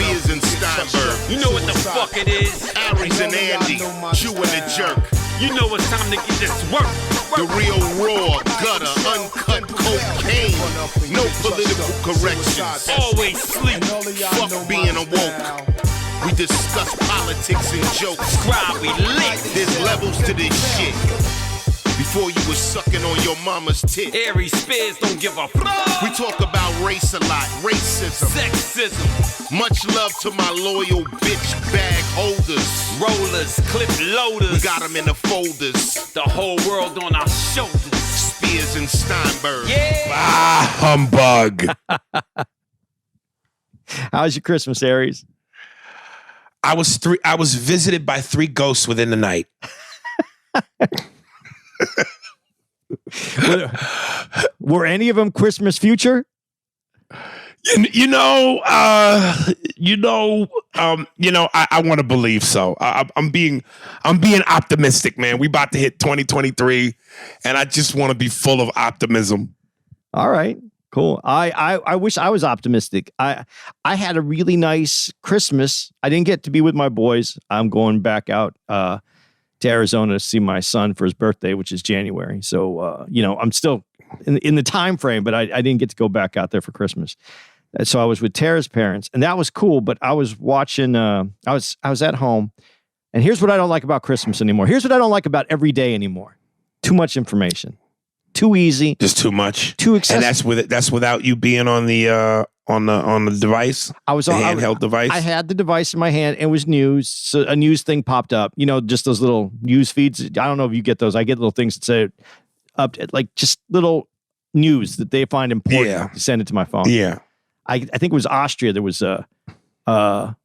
Spears and Steinberg. You know what the fuck it is? Aries and Andy, Jew and the Jerk. You know it's time to get this work. The real raw, gutter, uncut cocaine. No political corrections. Always sleep. Fuck being awoke. We discuss politics and jokes. Scribe, we lit. There's levels to this shit. Before you was sucking on your mama's tit. Aries Spears don't give a fuck. We talk about race a lot, racism, Sexism. Much love to my loyal bitch bag holders. Rollers, clip loaders. We got them in the folders. The whole world on our shoulders. Spears and Steinberg. Yeah. Ah, humbug. How's your Christmas, Aries? I was visited by 3 ghosts within the night. Were any of them Christmas future? I want to believe so. I'm being optimistic, man. We about to hit 2023, and I just want to be full of optimism. All right, cool. I wish I was optimistic. I had a really nice Christmas. I didn't get to be with my boys. I'm going back out to Arizona to see my son for his birthday, which is January. So, I'm still in the time frame, but I didn't get to go back out there for Christmas. And so I was with Tara's parents, and that was cool. But I was watching. I was at home, and here's what I don't like about Christmas anymore. Here's what I don't like about every day anymore: too much information, too easy, just too much, too excessive. And that's without you being on the device. I was the on handheld device. I had the device in my hand. And it was news. So a news thing popped up. Just those little news feeds. I don't know if you get those. I get little things that say like just little news that they find important to send it to my phone. Yeah. I think it was Austria. There was an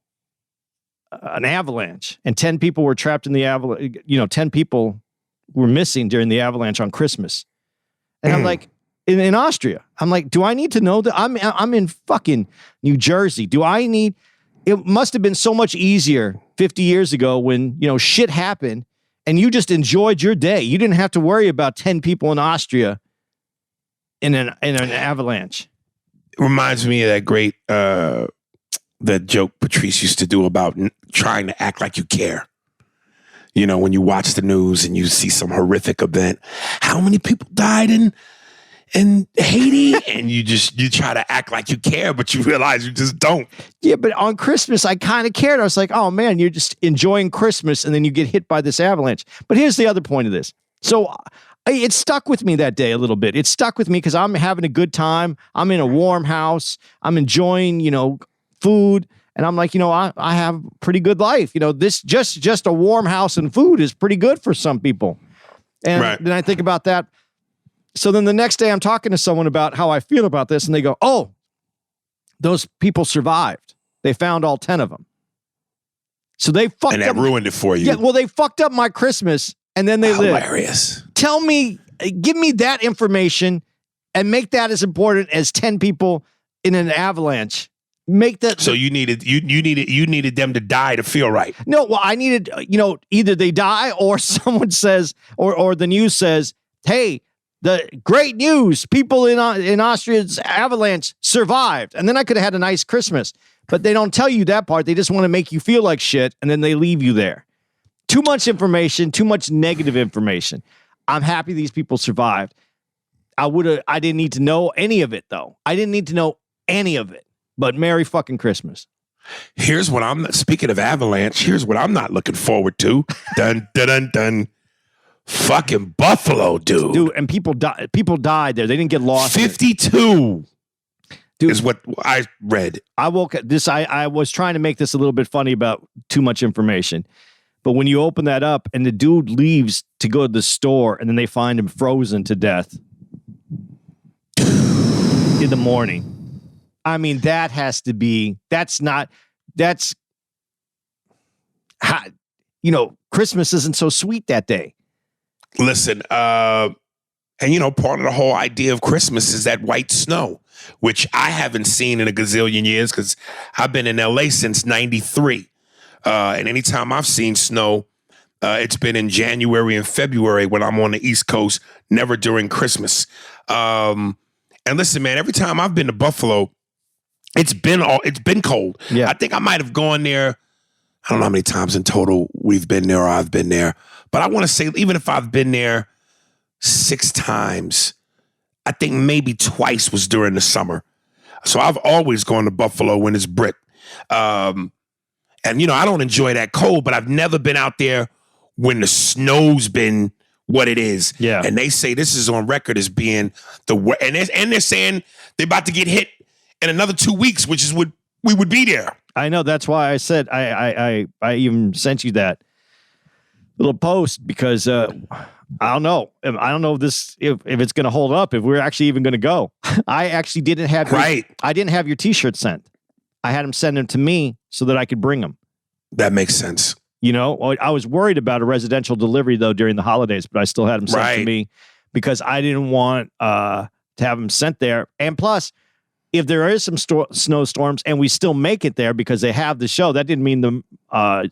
avalanche, and 10 people were trapped in the avalanche. 10 people were missing during the avalanche on Christmas. And I'm like, in Austria, I'm like, do I need to know that? I'm in fucking New Jersey. It must have been so much easier 50 years ago when, shit happened and you just enjoyed your day. You didn't have to worry about 10 people in Austria in an avalanche. Reminds me of that great that joke Patrice used to do about trying to act like you care. When you watch the news and you see some horrific event, how many people died in Haiti? And you try to act like you care, but you realize you just don't. Yeah, but on Christmas, I kind of cared. I was like, oh man, you're just enjoying Christmas, and then you get hit by this avalanche. But here's the other point of this. So it stuck with me that day a little bit. It stuck with me because I'm having a good time. I'm in a warm house. I'm enjoying, food. And I'm like, I have a pretty good life. This just a warm house and food is pretty good for some people. And then I think about that. So then the next day I'm talking to someone about how I feel about this. And they go, oh, those people survived. They found all 10 of them. So they fucked up. And that ruined it for you. Yeah, well, they fucked up my Christmas. And then they lived. Hilarious. Give me that information and make that as important as 10 people in an avalanche. Make that. So you needed them to die to feel right. No, well, I needed, either they die or someone says, or the news says, hey, the great news, people in Austria's avalanche survived. And then I could have had a nice Christmas. But they don't tell you that part. They just want to make you feel like shit, and then they leave you there. Too much information, too much negative information. I'm happy these people survived. I didn't need to know any of it, though. I didn't need to know any of it. But Merry fucking Christmas. Speaking of Avalanche, here's what I'm not looking forward to. Dun, dun, dun, dun. Fucking Buffalo, dude. Dude, and people died there. They didn't get lost. 52. Dude, is what I read. I was trying to make this a little bit funny about too much information. But when you open that up and the dude leaves to go to the store and then they find him frozen to death in the morning. I mean, that's Christmas isn't so sweet that day. Listen, part of the whole idea of Christmas is that white snow, which I haven't seen in a gazillion years because I've been in LA since 93. And anytime I've seen snow, it's been in January and February when I'm on the East Coast, never during Christmas. And listen, man, every time I've been to Buffalo, It's been cold. Yeah. I think I might have gone there. I don't know how many times in total we've been there or I've been there. But I want to say, even if I've been there 6 times, I think maybe twice was during the summer. So I've always gone to Buffalo when it's brick. And, I don't enjoy that cold, but I've never been out there when the snow's been what it is. Yeah. And they say this is on record as being and they're saying they're about to get hit in another 2 weeks, which is what we would be there. I know. That's why I said I even sent you that little post because I don't know. I don't know if it's going to hold up. If we're actually even going to go. I actually didn't have I didn't have your T-shirt sent. I had them send them to me so that I could bring them. That makes sense. I was worried about a residential delivery though during the holidays, but I still had them sent to me because I didn't want to have them sent there. And plus, if there is some snowstorms and we still make it there because they have the show, that didn't mean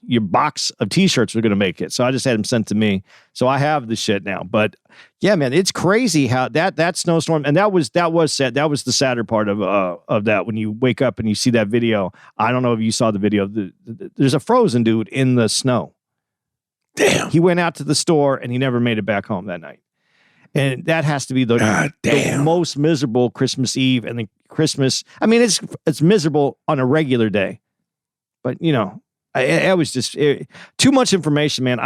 your box of T-shirts were going to make it. So I just had them sent to me. So I have the shit now. But yeah, man, it's crazy how that snowstorm, and that was sad. That was the sadder part of that. When you wake up and you see that video, I don't know if you saw the video. There's a frozen dude in the snow. Damn. He went out to the store and he never made it back home that night. And that has to be the most miserable Christmas Eve and the Christmas. I mean, it's miserable on a regular day, but it was just too much information, man.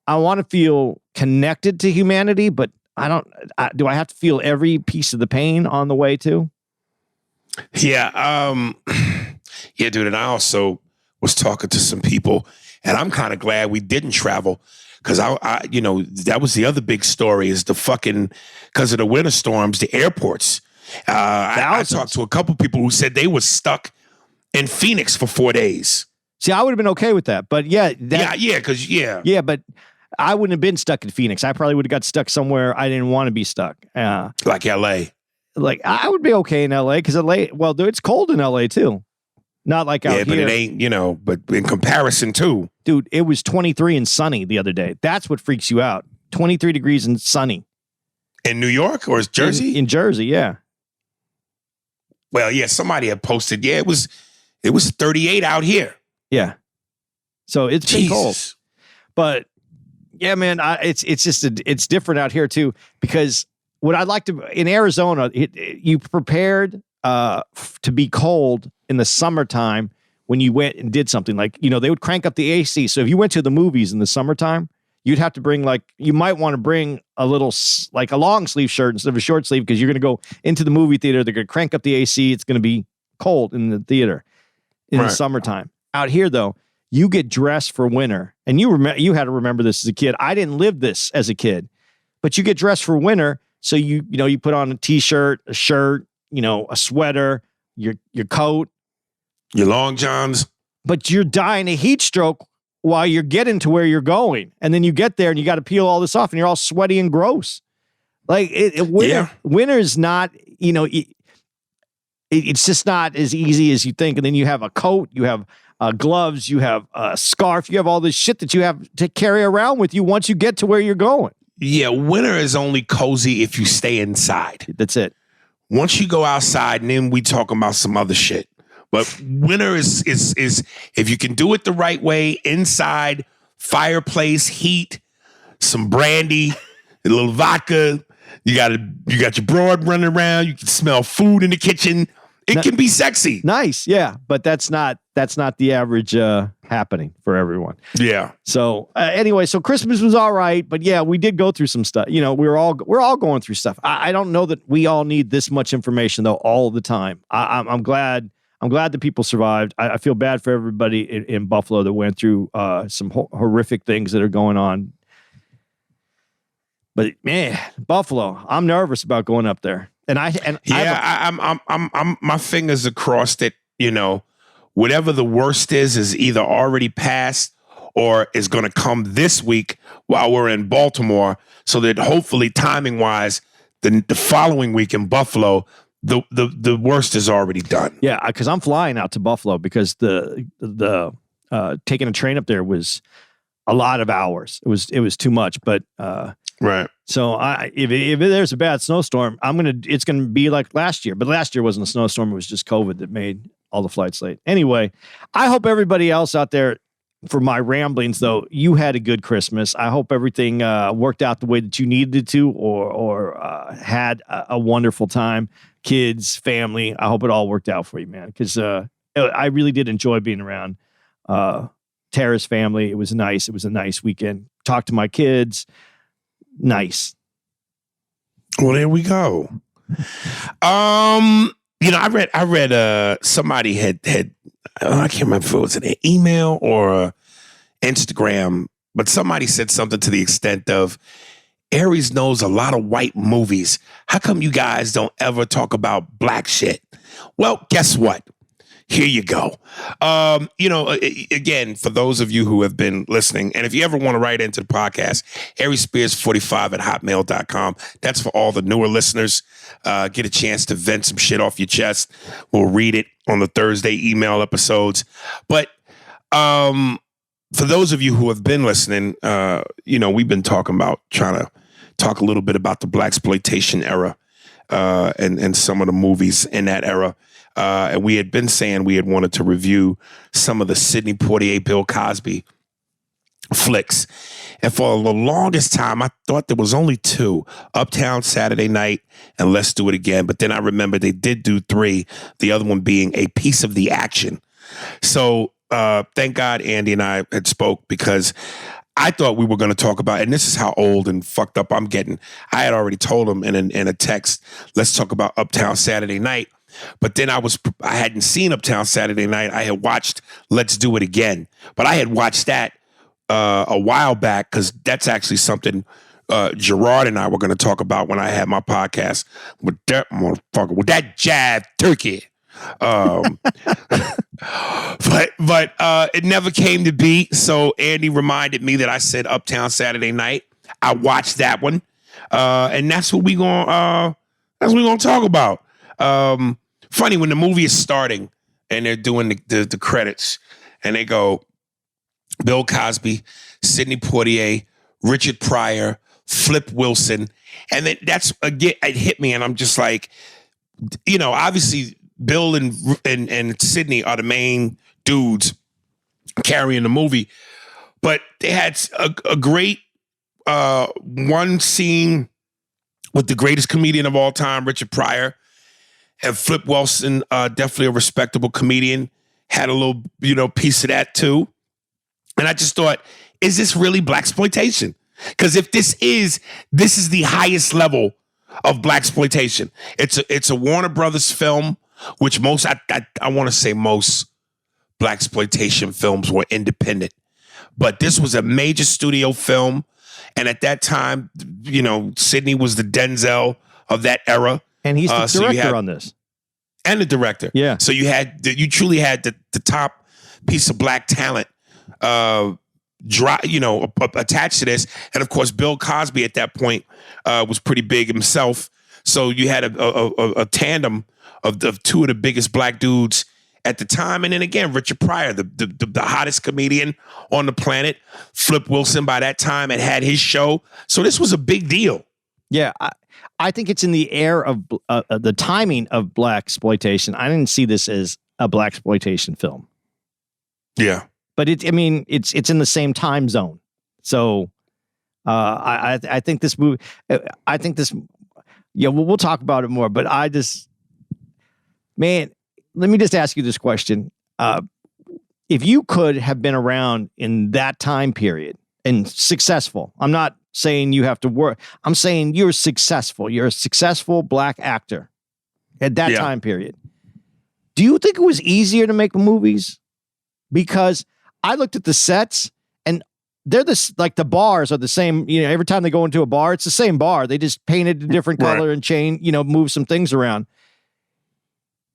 I want to feel connected to humanity, but do I have to feel every piece of the pain on the way too? Yeah. Yeah, dude. And I also was talking to some people and I'm kind of glad we didn't travel. Because that was the other big story is because of the winter storms, the airports. I talked to a couple people who said they were stuck in Phoenix for 4 days. See, I would have been okay with that, but yeah, but I wouldn't have been stuck in Phoenix. I probably would have got stuck somewhere I didn't want to be stuck. Like L.A. Like I would be okay in L.A. because L.A. Well, it's cold in L.A. too. Not like out here. Yeah, but it ain't, but in comparison too. Dude, it was 23 and sunny the other day. That's what freaks you out. 23 degrees and sunny. In New York or Jersey? In Jersey, yeah. Well, yeah, somebody had posted, it was 38 out here. Yeah. So it's been cold. But yeah, man, it's different out here too, because what I'd like to, in Arizona, you prepared to be cold in the summertime when you went and did something like, they would crank up the AC. So if you went to the movies in the summertime, you'd have to bring you might want to bring a little, like a long sleeve shirt instead of a short sleeve, because you're going to go into the movie theater. They're going to crank up the AC. It's going to be cold in the theater in the summertime. Out here though, you get dressed for winter, and you had to remember this as a kid. I didn't live this as a kid, but you get dressed for winter. So you put on a T-shirt, a shirt, a sweater, your coat, your long johns, but you're dying a heat stroke while you're getting to where you're going. And then you get there and you got to peel all this off and you're all sweaty and gross. Like winter is not, it's just not as easy as you think. And then you have a coat, you have gloves, you have a scarf, you have all this shit that you have to carry around with you once you get to where you're going. Yeah. Winter is only cozy if you stay inside. That's it. Once you go outside, and then we talk about some other shit. But winter is if you can do it the right way, inside, fireplace, heat, some brandy, a little vodka. You got your broad running around. You can smell food in the kitchen. It can be sexy. Nice, yeah, but that's not the average happening for everyone. Yeah. So anyway, so Christmas was all right, but yeah, we did go through some stuff. We're all going through stuff. I don't know that we all need this much information though all the time. I'm glad that people survived. I feel bad for everybody in Buffalo that went through some horrific things that are going on. But man, Buffalo, I'm nervous about going up there. I'm my fingers are crossed that, whatever the worst is either already passed or is going to come this week while we're in Baltimore, so that hopefully timing wise, the following week in Buffalo, the worst is already done. Yeah, because I'm flying out to Buffalo because the taking a train up there was a lot of hours. It was too much, but Right. so if there's a bad snowstorm, it's gonna be like last year. But last year wasn't a snowstorm; it was just COVID that made all the flights late. Anyway, I hope everybody else out there, for my ramblings though, you had a good Christmas. I hope everything worked out the way that you needed it to, or had a wonderful time. Kids, family. I hope it all worked out for you, man. Because I really did enjoy being around Tara's family. It was nice. It was a nice weekend. Talked to my kids. Nice. Well, there we go. I read somebody had I can't remember if it was an email or Instagram, but somebody said something to the extent of, Aries knows a lot of white movies. How come you guys don't ever talk about black shit? Well, guess what? Here you go. Again, for those of you who have been listening, and if you ever want to write into the podcast, ariesspears45@hotmail.com. That's for all the newer listeners. Get a chance to vent some shit off your chest. We'll read it on the Thursday email episodes. But for those of you who have been listening, we've been trying to talk a little bit about the Blaxploitation era and some of the movies in that era. And we had been saying we had wanted to review some of the Sidney Poitier, Bill Cosby flicks. And for the longest time, I thought there was only two, Uptown Saturday Night and Let's Do It Again. But then I remember they did do three, the other one being A Piece of the Action. So thank God Andy and I had spoke, because I thought we were going to talk about, and this is how old and fucked up I'm getting. I had already told him in a text, let's talk about Uptown Saturday Night. But then I hadn't seen Uptown Saturday Night. I had watched Let's Do It Again. But I had watched that a while back, because that's actually something Gerard and I were going to talk about when I had my podcast with that motherfucker, with that Jive Turkey. But it never came to be. So Andy reminded me that I said Uptown Saturday Night. I watched that one, and that's what we're gonna talk about. Funny, when the movie is starting and they're doing the credits, and they go Bill Cosby, Sidney Poitier, Richard Pryor, Flip Wilson, and then that's again, it hit me, and I'm just like, obviously Bill and Sidney are the main dudes carrying the movie, but they had a great one scene with the greatest comedian of all time, Richard Pryor, and Flip Wilson, definitely a respectable comedian, had a little piece of that too. And I just thought, is this really blaxploitation? Because if this is the highest level of blaxploitation. It's a Warner Brothers film, which most I want to say most blaxploitation films were independent, but this was a major studio film, and at that time, Sidney was the Denzel of that era, and he's the director on this, and the director. Yeah. So you truly had the top piece of black talent, attached to this, and of course, Bill Cosby at that point was pretty big himself. So you had a tandem of two of the biggest black dudes at the time. And then again, Richard Pryor, the hottest comedian on the planet. Flip Wilson by that time had his show. So this was a big deal. Yeah. I think it's in the air of the timing of blaxploitation. I didn't see this as a blaxploitation film. Yeah. But it's in the same time zone. So I think this movie, we'll talk about it more, but man, let me just ask you this question. If you could have been around in that time period and successful, I'm not saying you have to work. I'm saying you're successful. You're a successful black actor at that time period. Do you think it was easier to make movies? Because I looked at the sets and they're the bars are the same. Every time they go into a bar, it's the same bar. They just painted a different color and move some things around.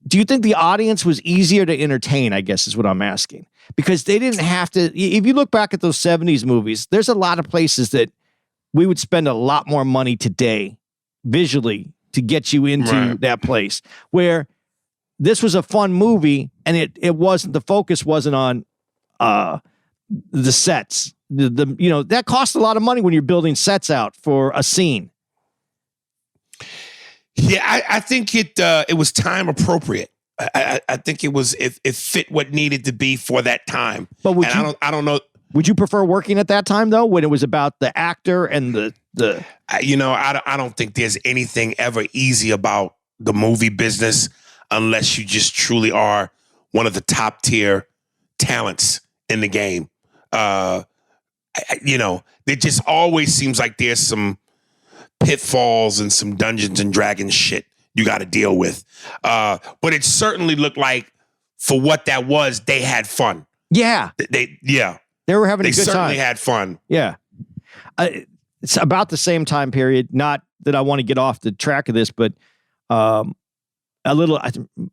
Do you think the audience was easier to entertain, I guess is what I'm asking? Because they didn't have to, if you look back at those 70s movies, there's a lot of places that we would spend a lot more money today visually to get you into that place, where this was a fun movie and it wasn't, the focus wasn't on the sets. that costs a lot of money when you're building sets out for a scene. Yeah, I think it was time appropriate. I think it fit what needed to be for that time. But I don't know. Would you prefer working at that time though, when it was about the actor and the? I don't think there's anything ever easy about the movie business unless you just truly are one of the top tier talents in the game. There just always seems like there's some pitfalls and some Dungeons and Dragons shit you got to deal with. But it certainly looked like for what that was, they had fun. Yeah. They were having a good time. They certainly had fun. Yeah. It's about the same time period. Not that I want to get off the track of this, but a little,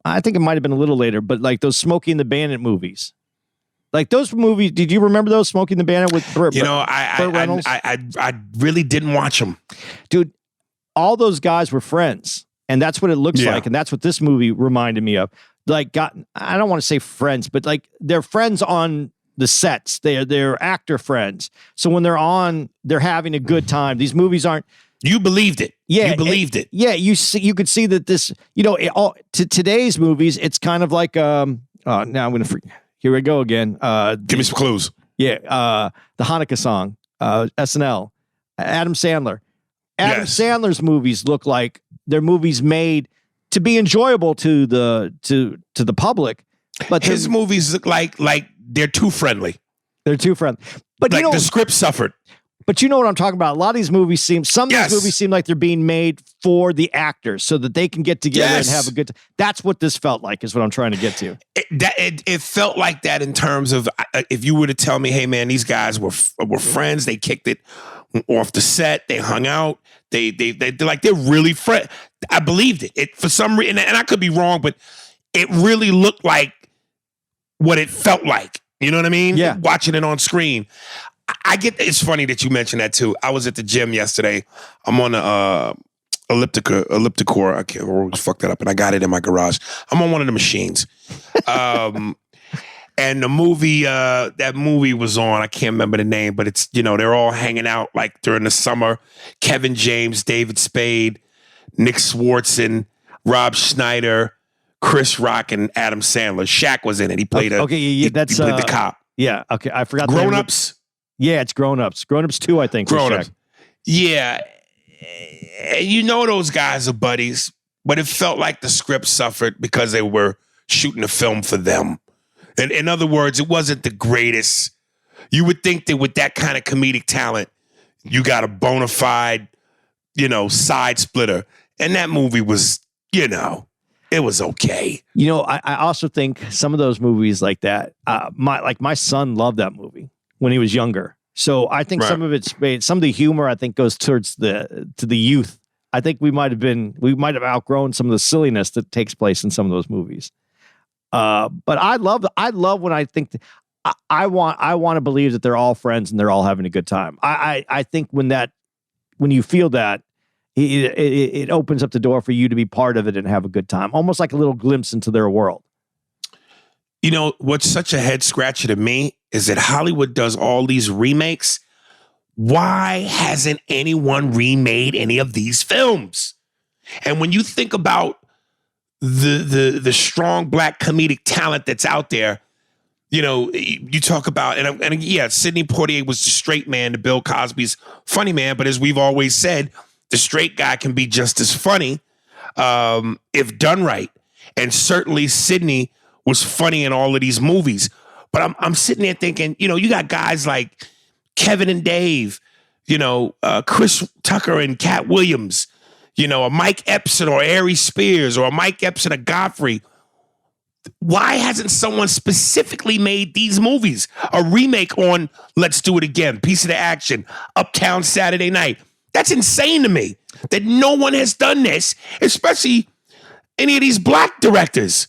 I think it might've been a little later, but like those Smokey and the Bandit movies. Like those movies, did you remember those Smokey and the Bandit with Burt Reynolds? I really didn't watch them. Dude, all those guys were friends. And that's what it looks like. And that's what this movie reminded me of. Like, I don't want to say friends, but like they're friends on the sets. They're actor friends. So when they're on, they're having a good time. These movies aren't. You believed it. Yeah. You believed it. Yeah. You could see that this, to today's movies, it's kind of like, now I'm going to here we go again. Give me some clues. Yeah. The Hanukkah song, SNL, Adam Sandler. Adam Sandler's movies look like they're movies made to be enjoyable to the public, but his movies look like they're too friendly. They're too friendly. But like the script suffered. But you know what I'm talking about. A lot of these movies these movies seem like they're being made for the actors so that they can get together and have a good time. That's what this felt like, is what I'm trying to get to. It felt like that in terms of if you were to tell me, hey man, these guys were friends. They kicked it off the set. They hung out. They're really friends. I believed it. It for some reason, and I could be wrong, but it really looked like what it felt like. You know what I mean? Yeah. Watching it on screen. I get. It's funny that you mentioned that too. I was at the gym yesterday. I'm on the ellipticore. I can't always fuck that up, and I got it in my garage. I'm on one of the machines. And the movie, that movie was on. I can't remember the name, but it's they're all hanging out like during the summer. Kevin James, David Spade, Nick Swartzen, Rob Schneider, Chris Rock, and Adam Sandler. Shaq was in it. He played he played the cop. Yeah. Okay. I forgot. Grown Ups. Yeah, it's Grown Ups. Grown Ups 2, I think. Grown Ups. Yeah. Those guys are buddies, but it felt like the script suffered because they were shooting a film for them. And in other words, it wasn't the greatest. You would think that with that kind of comedic talent, you got a bona fide, side splitter. And that movie was, it was okay. I also think some of those movies like that, my son loved that movie when he was younger. So I think some of the humor I think goes towards to the youth. I think we might have outgrown some of the silliness that takes place in some of those movies. But I love when I think I want to believe that they're all friends and they're all having a good time. I think when you feel that, it opens up the door for you to be part of it and have a good time, almost like a little glimpse into their world. What's such a head scratcher to me is that Hollywood does all these remakes. Why hasn't anyone remade any of these films? And when you think about the strong black comedic talent that's out there, you talk about, and Sidney Poitier was the straight man to Bill Cosby's funny man. But as we've always said, the straight guy can be just as funny if done right. And certainly Sidney was funny in all of these movies. But I'm sitting there thinking, you got guys like Kevin and Dave, Chris Tucker and Cat Williams, a Mike Epson or Aries Spears or a Mike Epson or Godfrey. Why hasn't someone specifically made these movies? A remake on Let's Do It Again, Piece of the Action, Uptown Saturday Night. That's insane to me that no one has done this, especially any of these black directors.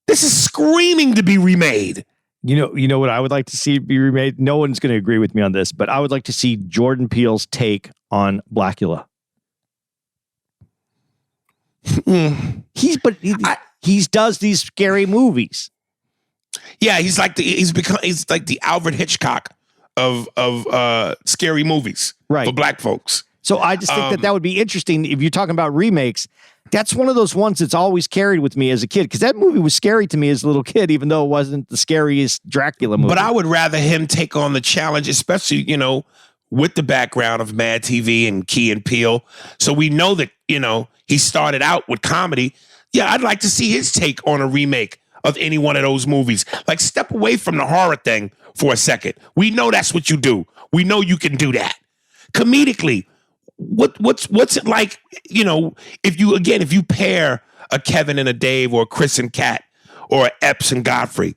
This is screaming to be remade. You know what I would like to see be remade? No one's going to agree with me on this, but I would like to see Jordan Peele's take on Blacula. He does these scary movies. Yeah, he's like the Alfred Hitchcock of scary movies Right. for black folks. So I just think that would be interesting if you're talking about remakes. That's one of those ones that's always carried with me as a kid because that movie was scary to me as a little kid, even though it wasn't the scariest Dracula movie. But I would rather him take on the challenge, especially, you know, with the background of Mad TV and Key and Peele. So we know that, you know, he started out with comedy. Yeah, I'd like to see his take on a remake of any one of those movies. Like, step away from the horror thing for a second. We know that's what you do. We know you can do that. Comedically, what's it like, you know, if you pair a Kevin and a Dave or a Chris and Kat or a Epps and Godfrey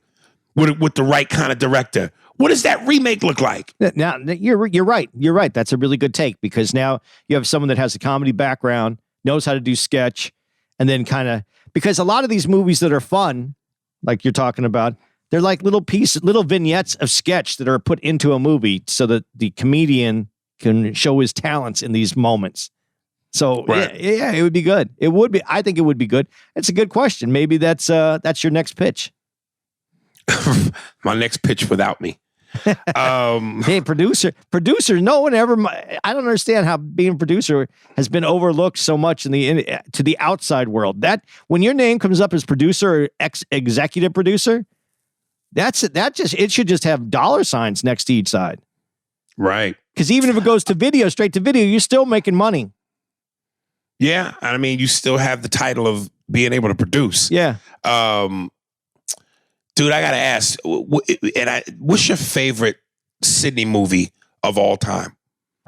with the right kind of director, what does that remake look like? Now, you're right. You're right. That's a really good take because now you have someone that has a comedy background, knows how to do sketch, and then kind of, because a lot of these movies that are fun, like you're talking about, they're like little vignettes of sketch that are put into a movie so that the comedian can show his talents in these moments. So right. yeah, it would be good. It would be. I think it would be good. It's a good question. Maybe that's your next pitch. My next pitch without me. Hey, producer, no one ever, I don't understand how being a producer has been overlooked so much to the outside world. That when your name comes up as producer or executive producer, it should just have dollar signs next to each side. Right. Because even if it goes to video, straight to video, you're still making money. Yeah. I mean, you still have the title of being able to produce. Yeah. Dude, I got to ask, what's your favorite Sidney movie of all time?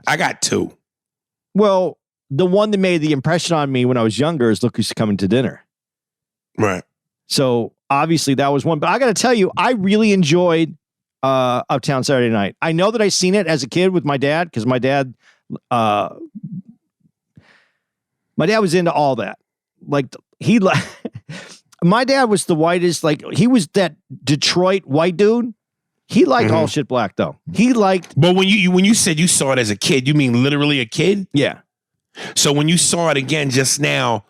I got two. Well, the one that made the impression on me when I was younger is Look Who's Coming to Dinner. Right. So obviously that was one. But I got to tell you, I really enjoyed Uptown Saturday Night. I know that I seen it as a kid with my dad because my dad was into all that. Like my dad was the whitest, like he was that Detroit white dude. He liked All Shit Black though. He liked. But when you said you saw it as a kid, you mean literally a kid? Yeah. So when you saw it again just now,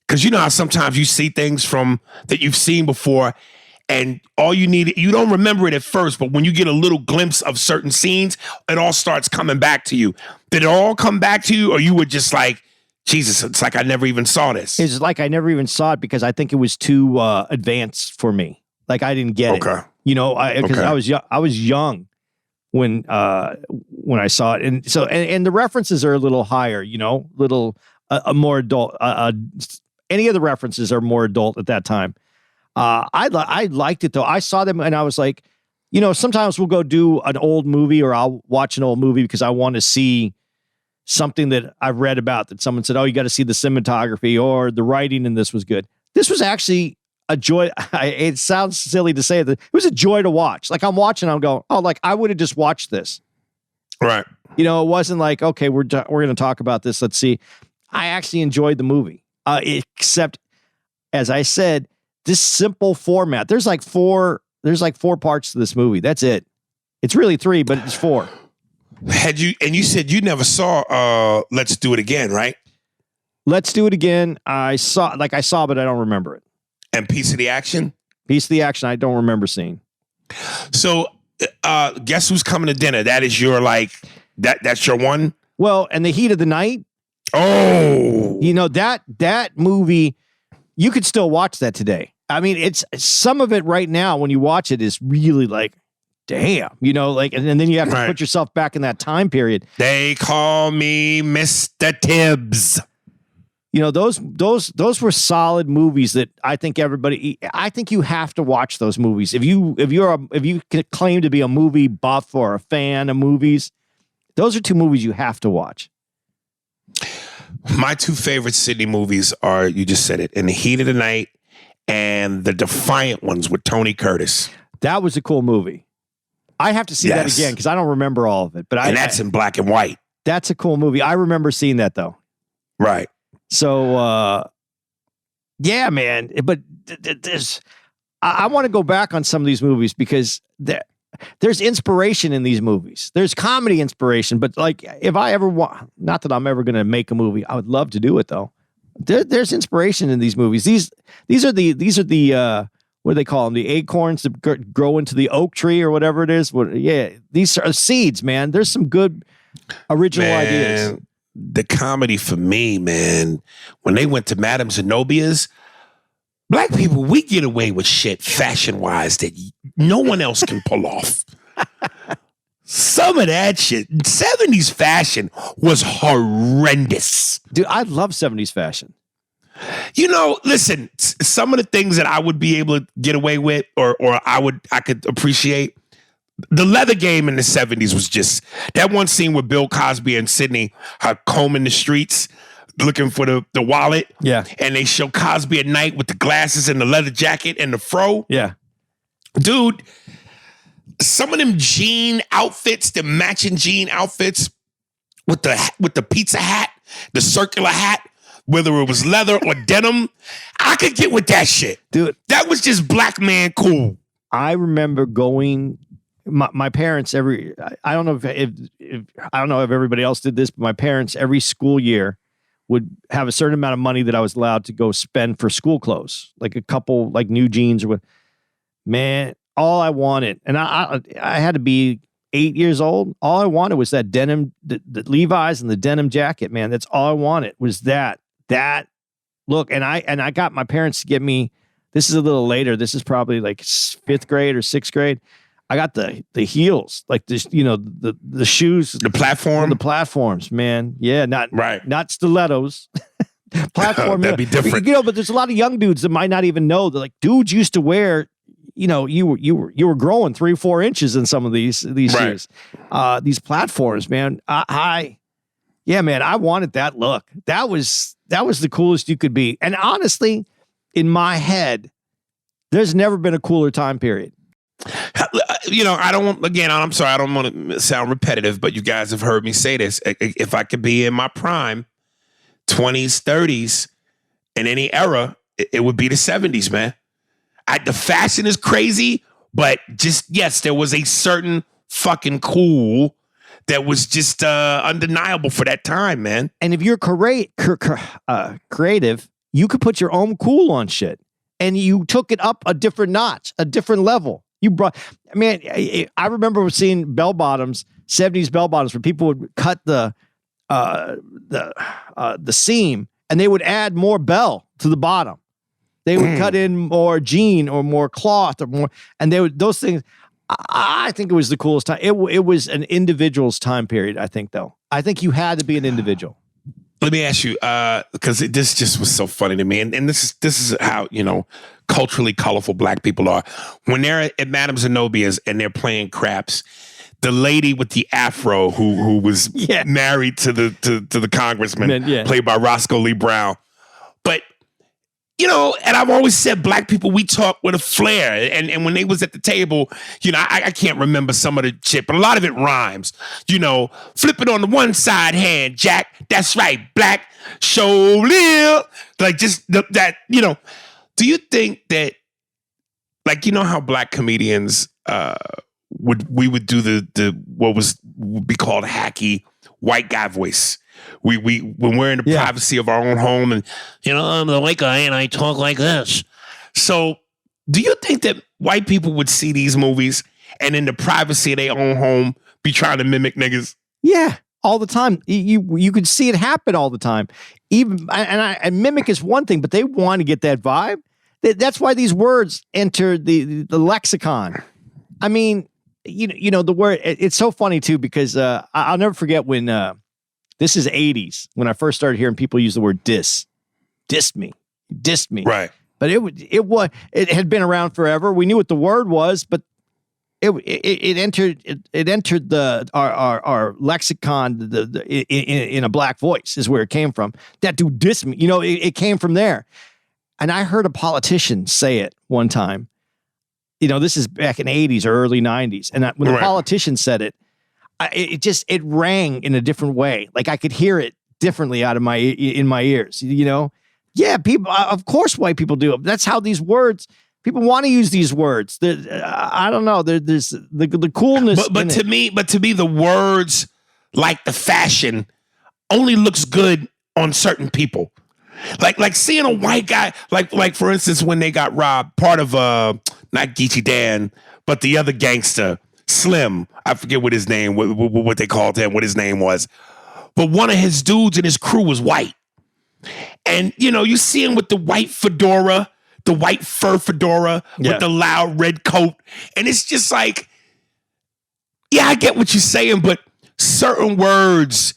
because you know how sometimes you see things from that you've seen before, and all you don't remember it at first, but when you get a little glimpse of certain scenes, it all starts coming back to you. Did it all come back to you, or you were just like, Jesus, it's like I never even saw this. It's like I never even saw it because I think it was too advanced for me. Like I didn't get it. You know, because I was young when I saw it, and so and the references are a little higher. You know, more adult. Any of the references are more adult at that time. I liked it though. I saw them and I was like, you know, sometimes we'll go do an old movie or I'll watch an old movie because I want to see something that I've read about that someone said, oh, you got to see the cinematography or the writing in this was good. This was actually a joy. It sounds silly to say that it was a joy to watch. Like I'm watching, I'm going, oh, like I would have just watched this. Right. You know, it wasn't like, okay, we're going to talk about this. Let's see. I actually enjoyed the movie, except as I said, this simple format. There's like four parts to this movie. That's it. It's really three, but it's four. You said you never saw Let's Do It Again, right? Let's Do It Again. I saw, but I don't remember it. And Piece of the Action? Piece of the Action, I don't remember seeing. So, Guess Who's Coming to Dinner? That is your that's your one? Well, and The Heat of the Night. Oh, you know, that movie, you could still watch that today. I mean, it's some of it right now when you watch it is really like, damn, you know, like, and then you have to put yourself back in that time period. They call me Mr. Tibbs. You know, those were solid movies that I think I think you have to watch those movies. If you can claim to be a movie buff or a fan of movies, those are two movies you have to watch. My two favorite Sidney movies are, you just said it, In the Heat of the Night and The Defiant Ones with Tony Curtis. That was a cool movie. I have to see that again because I don't remember all of it. But that's in black and white. That's a cool movie. I remember seeing that though. Right. So, yeah, man. But I want to go back on some of these movies because there's inspiration in these movies. There's comedy inspiration, but like if I ever not that I'm ever going to make a movie, I would love to do it though. There's inspiration in these movies. These are the what do they call them? The acorns that grow into the oak tree or whatever it is. These are seeds, man. There's some good original ideas. The comedy for me, man, when they went to Madame Zenobia's, black people, we get away with shit fashion-wise that no one else can pull off. Some of that shit, 70s fashion was horrendous. Dude, I love 70s fashion. You know, listen, some of the things that I would be able to get away with or I could appreciate, the leather game in the 70s was just that one scene with Bill Cosby and Sidney combing the streets looking for the wallet. Yeah. And they show Cosby at night with the glasses and the leather jacket and the fro. Yeah. Dude, some of them jean outfits, the matching jean outfits with the pizza hat, the circular hat, whether it was leather or denim, I could get with that shit. Dude, that was just black man cool. I remember going, my parents I don't know if I don't know if everybody else did this, but my parents every school year would have a certain amount of money that I was allowed to go spend for school clothes, like a couple like new jeans or what. Man, all I wanted, and I had to be 8 years old. All I wanted was that denim, the Levi's and the denim jacket, man. That's all I wanted was that look. And I got my parents to get me, this is a little later. This is probably like 5th grade or 6th grade. I got the heels, like this, you know, the shoes, the platforms, man. Yeah. Not stilettos. Platform. That'd be different. You know, but there's a lot of young dudes that might not even know that, like, dudes used to wear, you know, you were growing 3-4 inches in some of these shoes. These platforms, man. Man, I wanted that look. That was the coolest you could be. And honestly, in my head, there's never been a cooler time period. You know, I'm sorry, I don't want to sound repetitive, but you guys have heard me say this. If I could be in my prime, 20s, 30s, in any era, it would be the 70s, man. The fashion is crazy, but just, yes, there was a certain fucking cool that was just undeniable for that time, man. And if you're creative, you could put your own cool on shit. And you took it up a different notch, a different level. I remember seeing bell bottoms, 70s bell bottoms, where people would cut the seam and they would add more bell to the bottom. They would cut in more jean or more cloth or more, and those things. I think it was the coolest time. It was an individual's time period. I think, though. I think you had to be an individual. Let me ask you, because this just was so funny to me, and this is how, you know, culturally colorful black people are. When they're at Madame Zenobia's and they're playing craps, the lady with the afro who was married to the congressman, played by Roscoe Lee Brown, but. You know, and I've always said black people, we talk with a flair. And when they was at the table, you know, I can't remember some of the shit, but a lot of it rhymes. You know, flip it on the one side hand, Jack. That's right, black, show live. Like just that, you know. Do you think that, like, you know how black comedians we would do the what would be called hacky white guy voice? We when we're in the privacy of our own home, and you know, I'm the white guy and I talk like this. So, do you think that white people would see these movies and in the privacy of their own home be trying to mimic niggas? Yeah, all the time. You could see it happen all the time. Even and mimic is one thing, but they want to get that vibe. That's why these words enter the lexicon. I mean, you know the word. It's so funny too because I'll never forget when. This is 80s when I first started hearing people use the word dissed me. Right. But it had been around forever. We knew what the word was, but it entered our lexicon in a black voice is where it came from. That dude dissed me. You know, it came from there. And I heard a politician say it one time. You know, this is back in the 80s or early 90s. And when the politician said it, it rang in a different way. Like I could hear it differently in my ears, you know? Yeah, people, of course white people do. That's how these words, people want to use these words. I don't know. There's the coolness. But to me, the words, like the fashion, only looks good on certain people. Like seeing a white guy, like for instance, when they got robbed, part of not Geechee Dan, but the other gangster, Slim. I forget what his name, what they called him, what his name was. But one of his dudes in his crew was white. And, you see him with the white fedora, the white fur fedora with the loud red coat. And it's just like, yeah, I get what you're saying, but certain words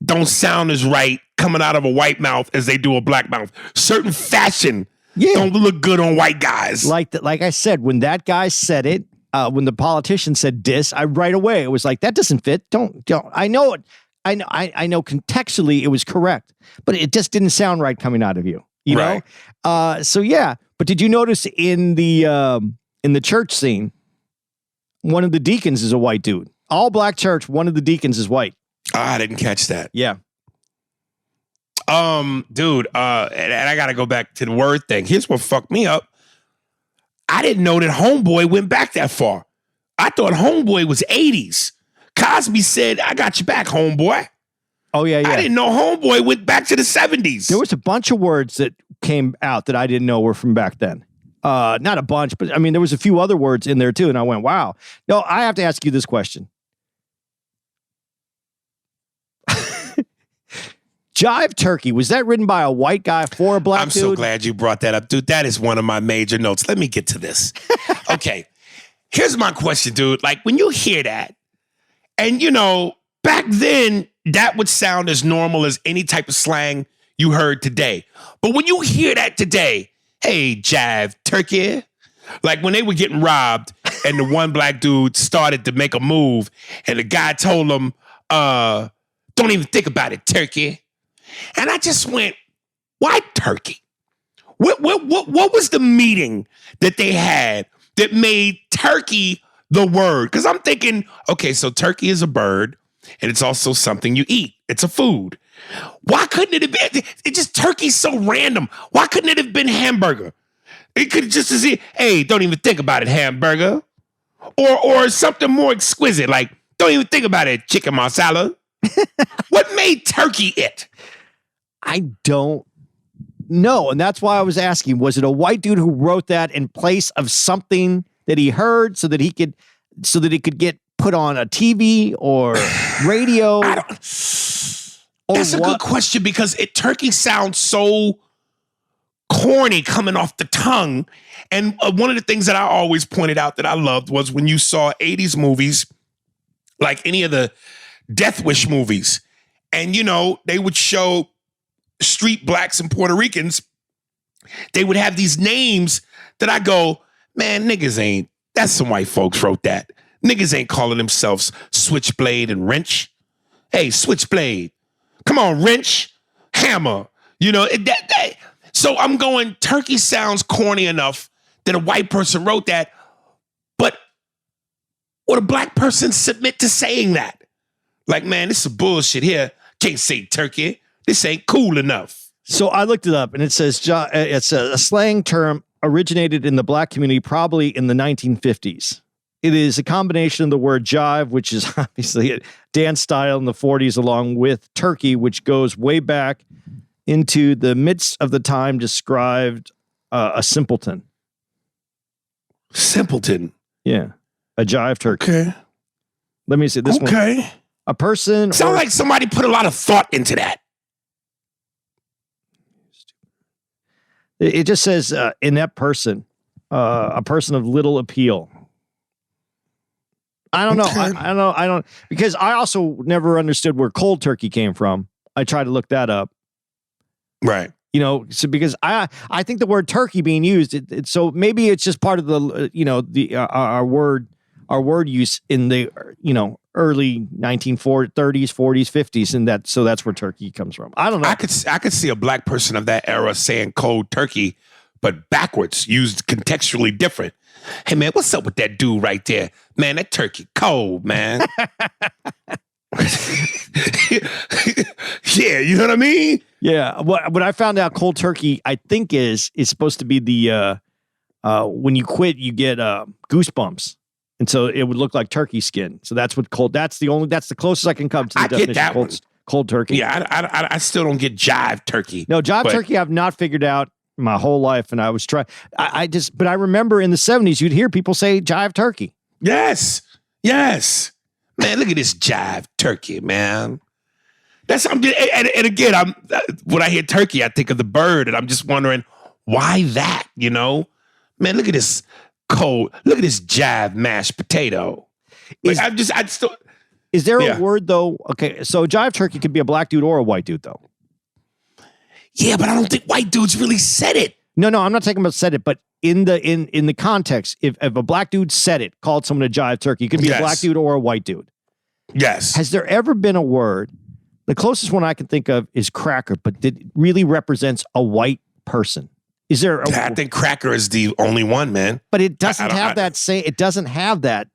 don't sound as right coming out of a white mouth as they do a black mouth. Certain fashion don't look good on white guys. Like I said, when that guy said it, when the politician said this, I right away it was like, that doesn't fit. Don't. I know it. I know contextually it was correct, but it just didn't sound right coming out of you. You know. So yeah. But did you notice in the church scene, one of the deacons is a white dude. All black church. One of the deacons is white. I didn't catch that. Yeah. Dude, and I gotta go back to the word thing. Here's what fucked me up. I didn't know that Homeboy went back that far. I thought Homeboy was 80s. Cosby said, I got your back, Homeboy. Oh, yeah. I didn't know Homeboy went back to the 70s. There was a bunch of words that came out that I didn't know were from back then. Not a bunch, but I mean, there was a few other words in there too. And I went, wow. No, I have to ask you this question. Jive Turkey, was that written by a white guy for a black dude? I'm so glad you brought that up, dude. That is one of my major notes. Let me get to this. Okay. Here's my question, dude. Like, when you hear that, and back then, that would sound as normal as any type of slang you heard today. But when you hear that today, hey, Jive Turkey, like when they were getting robbed and the one black dude started to make a move and the guy told him, don't even think about it, Turkey. And I just went, why Turkey? What was the meeting that they had that made turkey the word? Because I'm thinking, okay, so turkey is a bird, and it's also something you eat. It's a food. Why couldn't it have been? It just turkey's so random. Why couldn't it have been hamburger? It could just say, hey, don't even think about it, hamburger. Or something more exquisite, like, don't even think about it, chicken marsala. What made turkey it? I don't know. And that's why I was asking, was it a white dude who wrote that in place of something that he heard so that it could get put on a TV or radio? That's a good question, because turkey sounds so corny coming off the tongue. And one of the things that I always pointed out that I loved was when you saw 80s movies, like any of the Death Wish movies, and they would show street blacks and Puerto Ricans. They would have these names that I go, man, that's some white folks wrote that. Niggas ain't calling themselves Switchblade and Wrench. Hey, Switchblade. Come on, Wrench. Hammer. So I'm going, turkey sounds corny enough that a white person wrote that, but would a black person submit to saying that? Like, man, this is bullshit here. Can't say turkey. This ain't cool enough. So I looked it up, and it says it's a slang term originated in the black community probably in the 1950s. It is a combination of the word jive, which is obviously a dance style in the 40s, along with turkey, which goes way back into the midst of the time described a simpleton. Simpleton? Yeah. A jive turkey. Okay. Let me see this one. Okay. A person. Sounds like somebody put a lot of thought into that. It just says inept person, a person of little appeal. I don't know. Okay. I don't, because I also never understood where cold turkey came from. I tried to look that up. Right. So because I think the word turkey being used, so maybe it's just part of the, our word use in the, early 1930s, 40s, 50s, and that's where turkey comes from. I don't know. I could see a black person of that era saying cold turkey, but backwards, used contextually different. Hey man, what's up with that dude right there? Man, that turkey cold, man. Yeah, you know what I mean? Yeah. What I found out cold turkey, I think is supposed to be the when you quit, you get goosebumps. And so it would look like turkey skin. So that's what cold. That's the closest I can come to the definition. Get that cold, one. Cold turkey. Yeah, I still don't get Jive Turkey. No, Jive Turkey I've not figured out my whole life, and I was trying. But I remember in the 70s, you'd hear people say Jive Turkey. Yes. Man, look at this Jive Turkey, man. And again, when I hear turkey, I think of the bird, and I'm just wondering why that, you know? Man, look at this jive mashed potato. Like, Is there a word though? Okay, so Jive Turkey could be a black dude or a white dude though. Yeah, but I don't think white dudes really said it. No, I'm not talking about said it, but in the context, if a black dude said it, called someone a Jive Turkey, it could be a black dude or a white dude. Yes. Has there ever been a word? The closest one I can think of is cracker, but it really represents a white person. Is there? I think cracker is the only one, man. But it doesn't have that It doesn't have that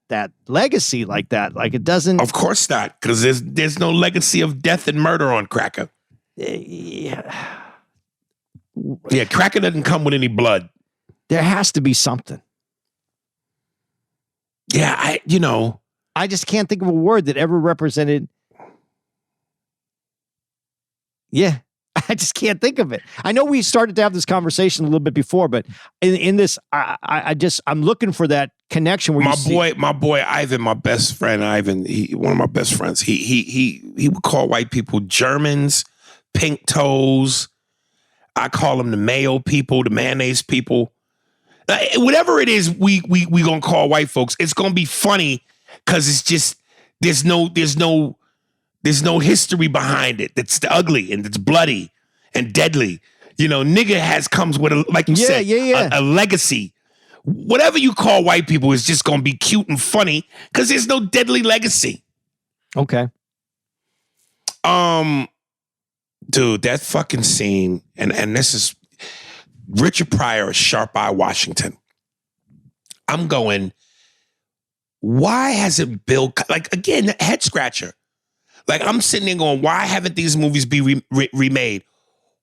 legacy like that. Like it doesn't. Of course not, because there's no legacy of death and murder on cracker. Yeah, cracker doesn't come with any blood. There has to be something. Yeah, I just can't think of a word that ever represented. Yeah, I just can't think of it. I know we started to have this conversation a little bit before, but in this, I'm looking for that connection where my boy Ivan, my best friend Ivan, one of my best friends. He would call white people Germans, pink toes. I call them the mayo people, the mayonnaise people. Whatever it is, we gonna call white folks. It's gonna be funny because it's just there's no history behind it. That's ugly and it's bloody and deadly. You know, nigga comes with a legacy. Whatever you call white people is just gonna be cute and funny because there's no deadly legacy. Okay. Dude, that fucking scene, and this is Richard Pryor, Sharp Eye Washington. I'm going, why hasn't Bill, like, again, head scratcher. Like, I'm sitting there going, why haven't these movies be remade?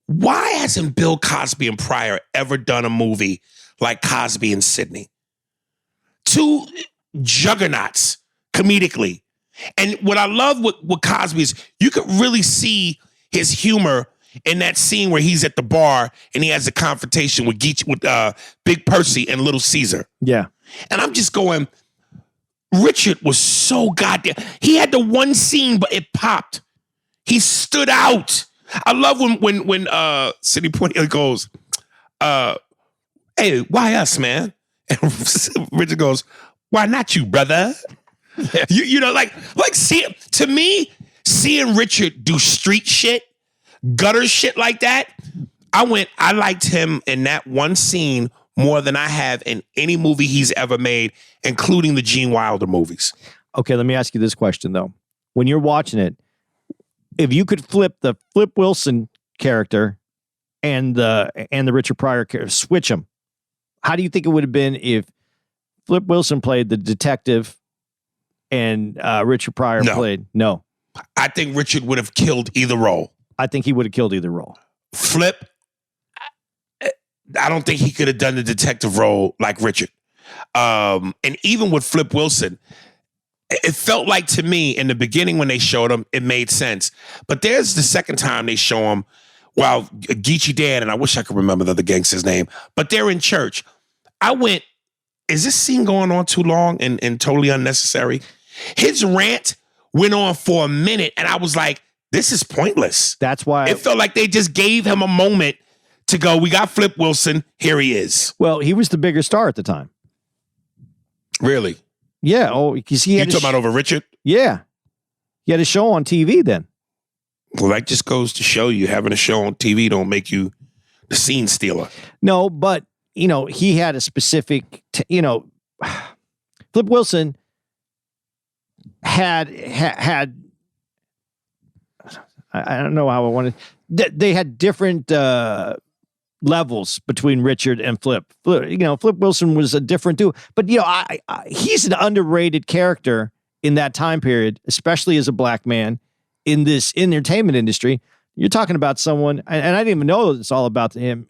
Why hasn't Bill Cosby and Pryor ever done a movie like Cosby and Sidney? Two juggernauts, comedically. And what I love with Cosby is you could really see his humor in that scene where he's at the bar and he has a confrontation with Big Percy and Little Caesar. Yeah. And I'm just going, Richard was so goddamn, he had the one scene, but it popped. He stood out. I love when Sidney Poitier goes, hey, why us, man? And Richard goes, why not you, brother? Yeah. You know, to me, seeing Richard do street shit, gutter shit like that, I liked him in that one scene more than I have in any movie he's ever made, including the Gene Wilder movies. Okay, let me ask you this question, though. When you're watching it, if you could flip the Flip Wilson character and the Richard Pryor character, switch them, how do you think it would have been if Flip Wilson played the detective and Richard Pryor played? No. I think Richard would have killed either role. I think he would have killed either role. Flip, I don't think he could have done the detective role like Richard. And even with Flip Wilson, it felt like to me in the beginning when they showed him, it made sense. But there's the second time they show him, while Geechee Dan, and I wish I could remember the other gangster's name, but they're in church. I went, is this scene going on too long and totally unnecessary? His rant went on for a minute, and I was like, this is pointless. That's why it felt like they just gave him a moment to go, we got Flip Wilson, here he is. Well, he was the bigger star at the time. Really? Yeah. Oh, because he had you talking about over Richard? Yeah. He had a show on TV then. Well, that just goes to show you having a show on TV don't make you the scene stealer. No, but, you know, he had a specific, Flip Wilson had I don't know how I wanted. They had different levels between Richard and Flip. Flip Wilson was a different dude, but he's an underrated character in that time period, especially as a black man in this entertainment industry. You're talking about someone, and I didn't even know it's all about him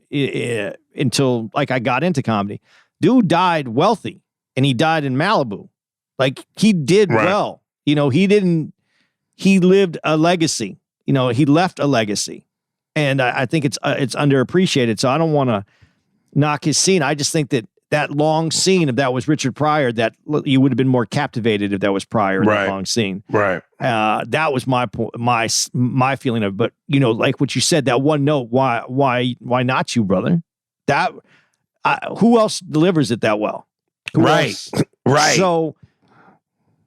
until I got into comedy. Dude died wealthy, and he died in Malibu. Like he did well. He lived a legacy. he left a legacy, and I think it's underappreciated. So I don't want to knock his scene. I just think that long scene, if that was Richard Pryor, that you would have been more captivated if that was Pryor in that long scene. Right. That was my feeling of it. But like what you said, that one note, why not you, brother? That who else delivers it that well? Who else? Right. So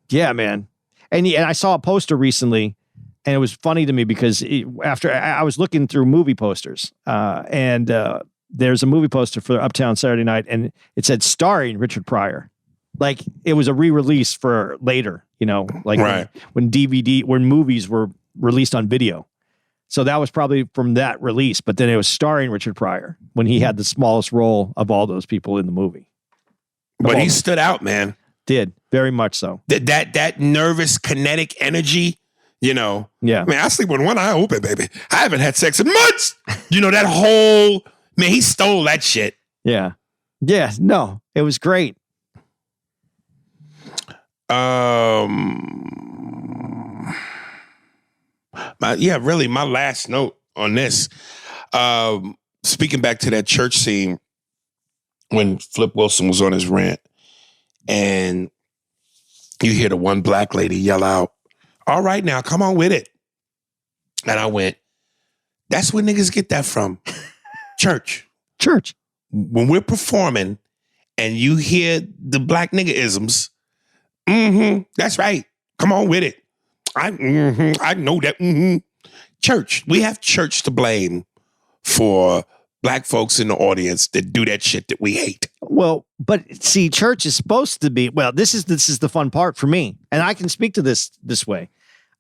yeah, man. And I saw a poster recently, and it was funny to me because after I was looking through movie posters, and there's a movie poster for Uptown Saturday Night, and it said starring Richard Pryor. Like it was a re-release for later, like when movies were released on video. So that was probably from that release, but then it was starring Richard Pryor when he had the smallest role of all those people in the movie. But he stood out, man. Did very much so. That nervous, kinetic energy, Yeah. I mean, I sleep with one eye open, baby. I haven't had sex in months. That whole... Man, he stole that shit. Yeah. Yeah, no, it was great. My last note on this. Speaking back to that church scene when Flip Wilson was on his rant, and you hear the one black lady yell out, "All right now, come on with it." And I went, that's where niggas get that from. Church. When we're performing and you hear the black nigga-isms, that's right. Come on with it. I know that. Church. We have church to blame for black folks in the audience that do that shit that we hate. Well, but see, church is supposed to be, this is the fun part for me. And I can speak to this way.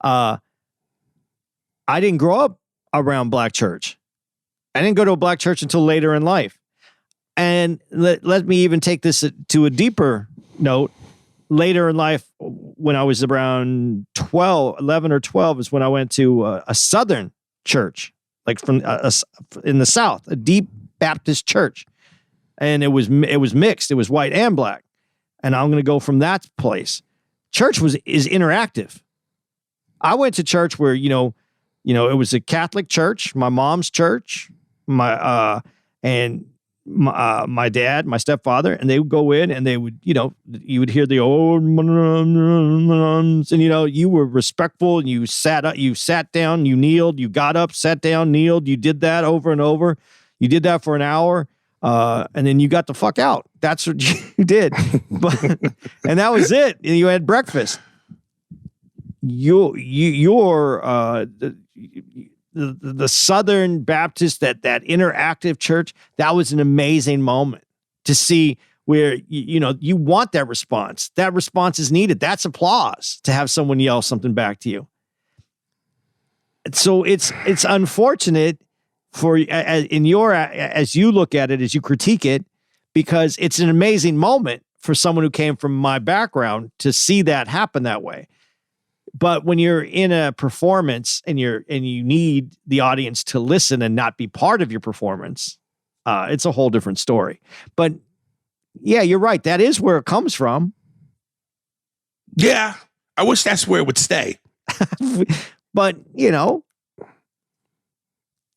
I didn't grow up around black church. I didn't go to a black church until later in life. And let me even take this to a deeper note. Later in life, when I was around 11 or 12, is when I went to a Southern church, like from in the South, a deep Baptist church. And it was mixed. It was white and black. And I'm going to go from that place. Church is interactive. I went to church where, it was a Catholic church, my mom's church, my dad, my stepfather, and they would go in and they would, you would hear the and you were respectful and you sat down, you kneeled, you got up, sat down, kneeled, you did that over and over. You did that for an hour, and then you got the fuck out. That's what you did. And that was it. And you had breakfast. The Southern Baptist, that interactive church, that was an amazing moment to see where, you want that response. That response is needed. That's applause to have someone yell something back to you. So it's unfortunate as you look at it, as you critique it, because it's an amazing moment for someone who came from my background to see that happen that way. But when you're in a performance and you need the audience to listen and not be part of your performance, it's a whole different story. But yeah, you're right. That is where it comes from. Yeah. I wish that's where it would stay. But,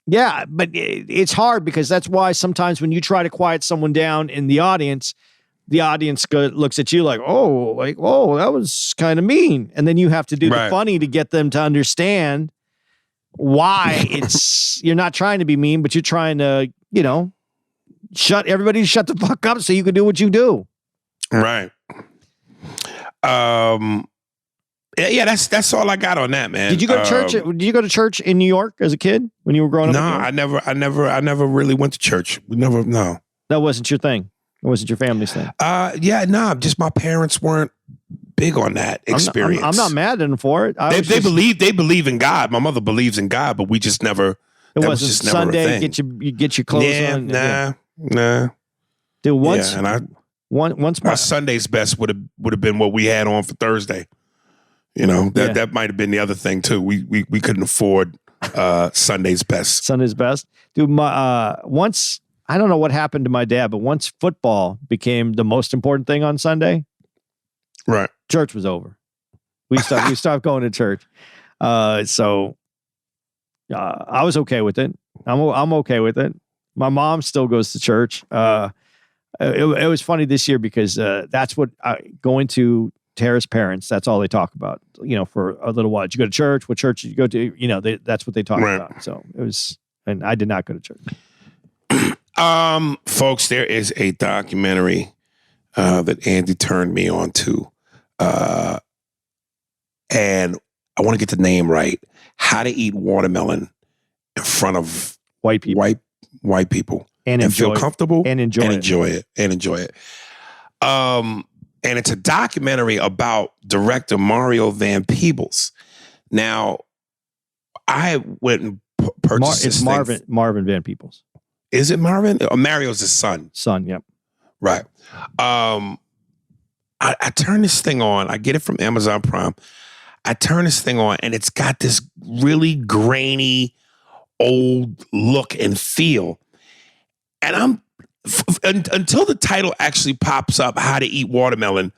yeah, but it's hard because that's why sometimes when you try to quiet someone down in the audience looks at you like, oh, that was kind of mean. And then you have to do the funny to get them to understand why you're not trying to be mean, but you're trying to, shut the fuck up so you can do what you do. Right. Yeah, that's all I got on that, man. Did you go to church? Did you go to church in New York as a kid when you were growing up? No, I never really went to church. No. That wasn't your thing. It wasn't your family's thing. Just my parents weren't big on that experience. I'm not mad at them for it. They believe in God. My mother believes in God, but we just never. It wasn't just Sunday. Get your clothes on. Nah. Dude, once my Sunday's best would have been what we had on for Thursday. That might have been the other thing too. We couldn't afford Sunday's best. Sunday's best, dude. Once. I don't know what happened to my dad, but once football became the most important thing on Sunday, right? Church was over. We stopped going to church. So I was okay with it. I'm okay with it. My mom still goes to church. It was funny this year because that's what going to Tara's parents. That's all they talk about. For a little while. Did you go to church? What church did you go to? That's what they talk about. So it was, and I did not go to church. Folks, there is a documentary that Andy turned me on to, and I want to get the name right. How to Eat Watermelon in Front of White people. White people. And feel comfortable and enjoy it. And it's a documentary about director Mario Van Peebles. Now, I went and purchased this thing. Marvin Van Peebles. Is it Marvin? Mario's his son. Yep. Right. I turn this thing on. I get it from Amazon Prime. I turn this thing on, and it's got this really grainy, old look and feel. And until the title actually pops up, How to Eat Watermelon,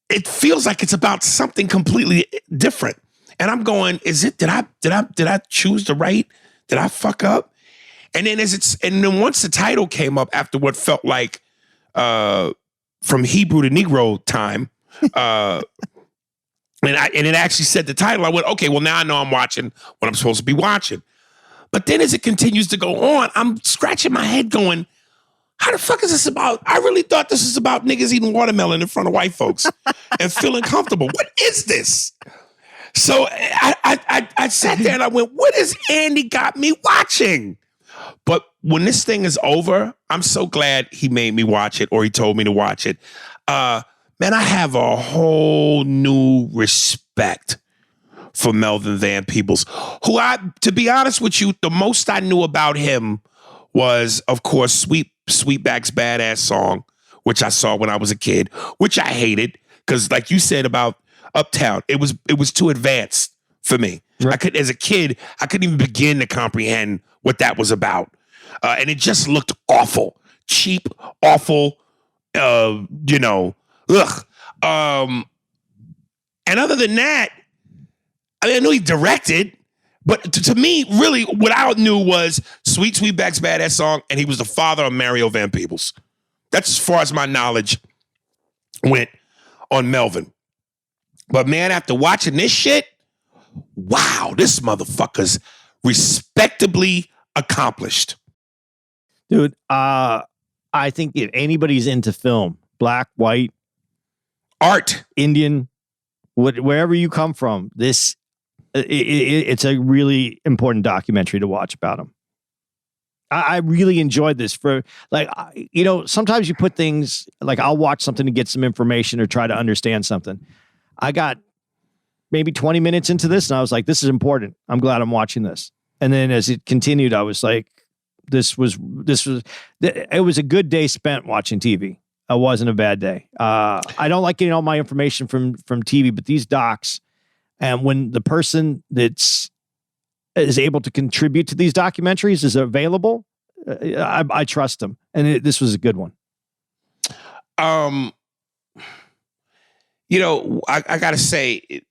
it feels like it's about something completely different. And I'm going, did I choose the right? Did I fuck up? And then once the title came up after what felt like from Hebrew to Negro time, and it actually said the title, I went, okay, well now I know I'm watching what I'm supposed to be watching. But then as it continues to go on, I'm scratching my head going, how the fuck is this about? I really thought this was about niggas eating watermelon in front of white folks and feeling comfortable. What is this? So I sat there and I went, what has Andy got me watching? But when this thing is over, I'm so glad he made me watch it or he told me to watch it. Man, I have a whole new respect for Melvin Van Peebles, who to be honest with you, the most I knew about him was, of course, Sweetback's Badass Song, which I saw when I was a kid, which I hated because, like you said about Uptown, it was too advanced for me. Right. As a kid, I couldn't even begin to comprehend what that was about, and it just looked awful, cheap, awful. Ugh. And other than that, I know he directed, but to me, really, what I knew was Sweetback's Badass Song, and he was the father of Mario Van Peebles. That's as far as my knowledge went on Melvin. But man, after watching this shit, wow, this motherfucker's respectably accomplished. Dude, I think if anybody's into film, black, white, art, Indian, wherever you come from, it's a really important documentary to watch about him. I really enjoyed this sometimes you put things like I'll watch something to get some information or try to understand something. I got maybe 20 minutes into this and I was like, this is important. I'm glad I'm watching this. And then as it continued, I was like, it was a good day spent watching TV. It wasn't a bad day. I don't like getting all my information from TV, but these docs, and when the person is able to contribute to these documentaries is available, I trust them. And this was a good one. I got to say,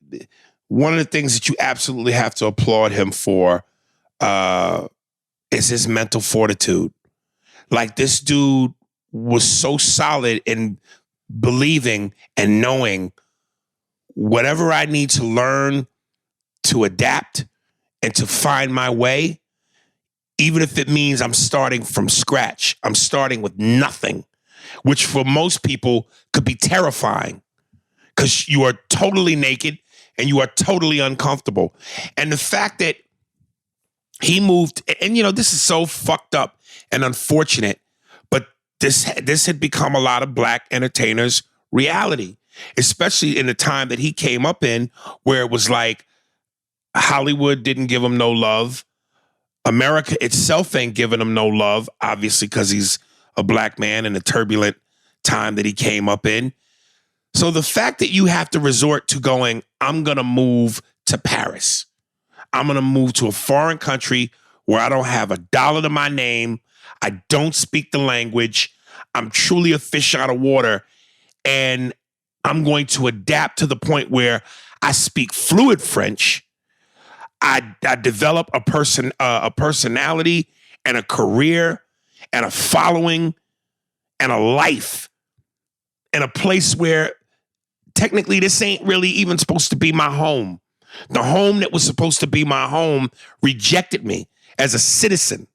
one of the things that you absolutely have to applaud him for is his mental fortitude. Like, this dude was so solid in believing and knowing whatever I need to learn to adapt and to find my way, even if it means I'm starting from scratch, I'm starting with nothing, which for most people could be terrifying because you are totally naked and you are totally uncomfortable. And the fact that he moved, and this is so fucked up and unfortunate, but this had become a lot of black entertainers' reality, especially in the time that he came up in, where it was like Hollywood didn't give him no love. America itself ain't giving him no love, obviously, because he's a black man in a turbulent time that he came up in. So the fact that you have to resort to going, I'm going to move to Paris. I'm going to move to a foreign country where I don't have a dollar to my name. I don't speak the language. I'm truly a fish out of water. And I'm going to adapt to the point where I speak fluid French. I develop a personality and a career and a following and a life in a place where technically this ain't really even supposed to be my home. The home that was supposed to be my home rejected me as a citizen,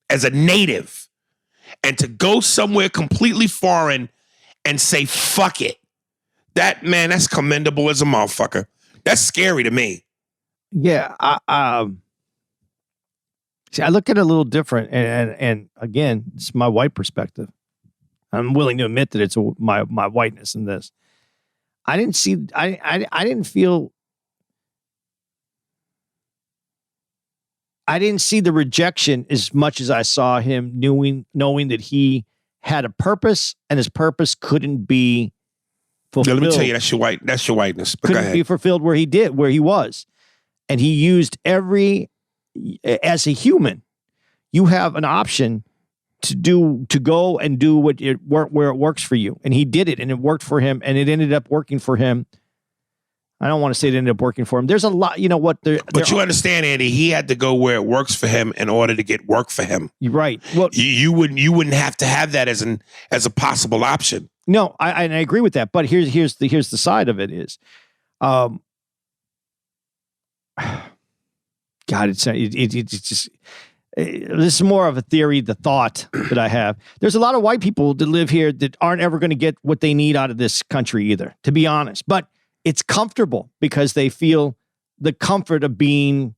as a native. And to go somewhere completely foreign and say, fuck it. That's commendable as a motherfucker. That's scary to me. Yeah. See, I look at it a little different. And again, it's my white perspective. I'm willing to admit that it's my whiteness in this. I didn't see the rejection as much as I saw him knowing that he had a purpose and his purpose couldn't be fulfilled. Let me tell you, that's your whiteness. But couldn't be fulfilled where he was. And he used as a human, you have an option to go and do where it works for you. And he did it and it worked for him and it ended up working for him. I don't want to say it ended up working for him. There's a lot, you know what? But you understand, Andy, he had to go where it works for him in order to get work for him. You're right. Well, you wouldn't have to have that as a possible option. No, I agree with that. But here's the side of it is, God, it's just this is more of a theory, the thought that I have. There's a lot of white people that live here that aren't ever going to get what they need out of this country either, to be honest. But it's comfortable because they feel the comfort of being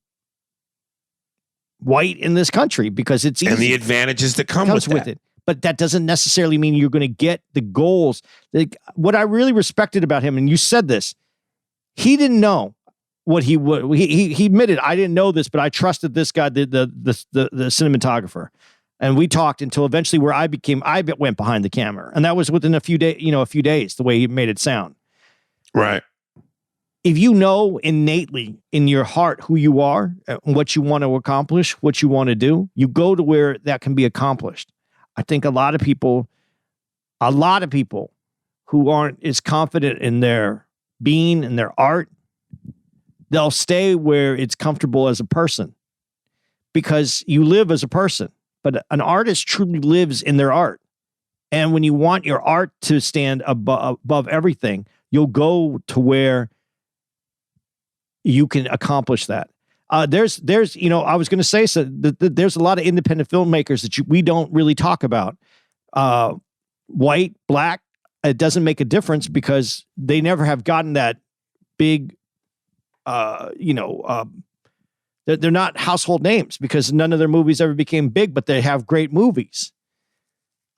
white in this country because it's easy. And the advantages that come with it. But that doesn't necessarily mean you're going to get the goals. What I really respected about him, and you said this, he didn't know what he would. He admitted, I didn't know this, but I trusted this guy, the cinematographer. And we talked until eventually where I went behind the camera. And that was within a few days, the way he made it sound. Right. If you know innately in your heart who you are, what you want to accomplish, what you want to do, you go to where that can be accomplished. I think a lot of people who aren't as confident in their being and their art, they'll stay where it's comfortable as a person because you live as a person. But an artist truly lives in their art. And when you want your art to stand above everything, you'll go to where you can accomplish that. There's, I was going to say there's a lot of independent filmmakers that we don't really talk about. White, black, it doesn't make a difference because they never have gotten that big, they're not household names because none of their movies ever became big, but they have great movies.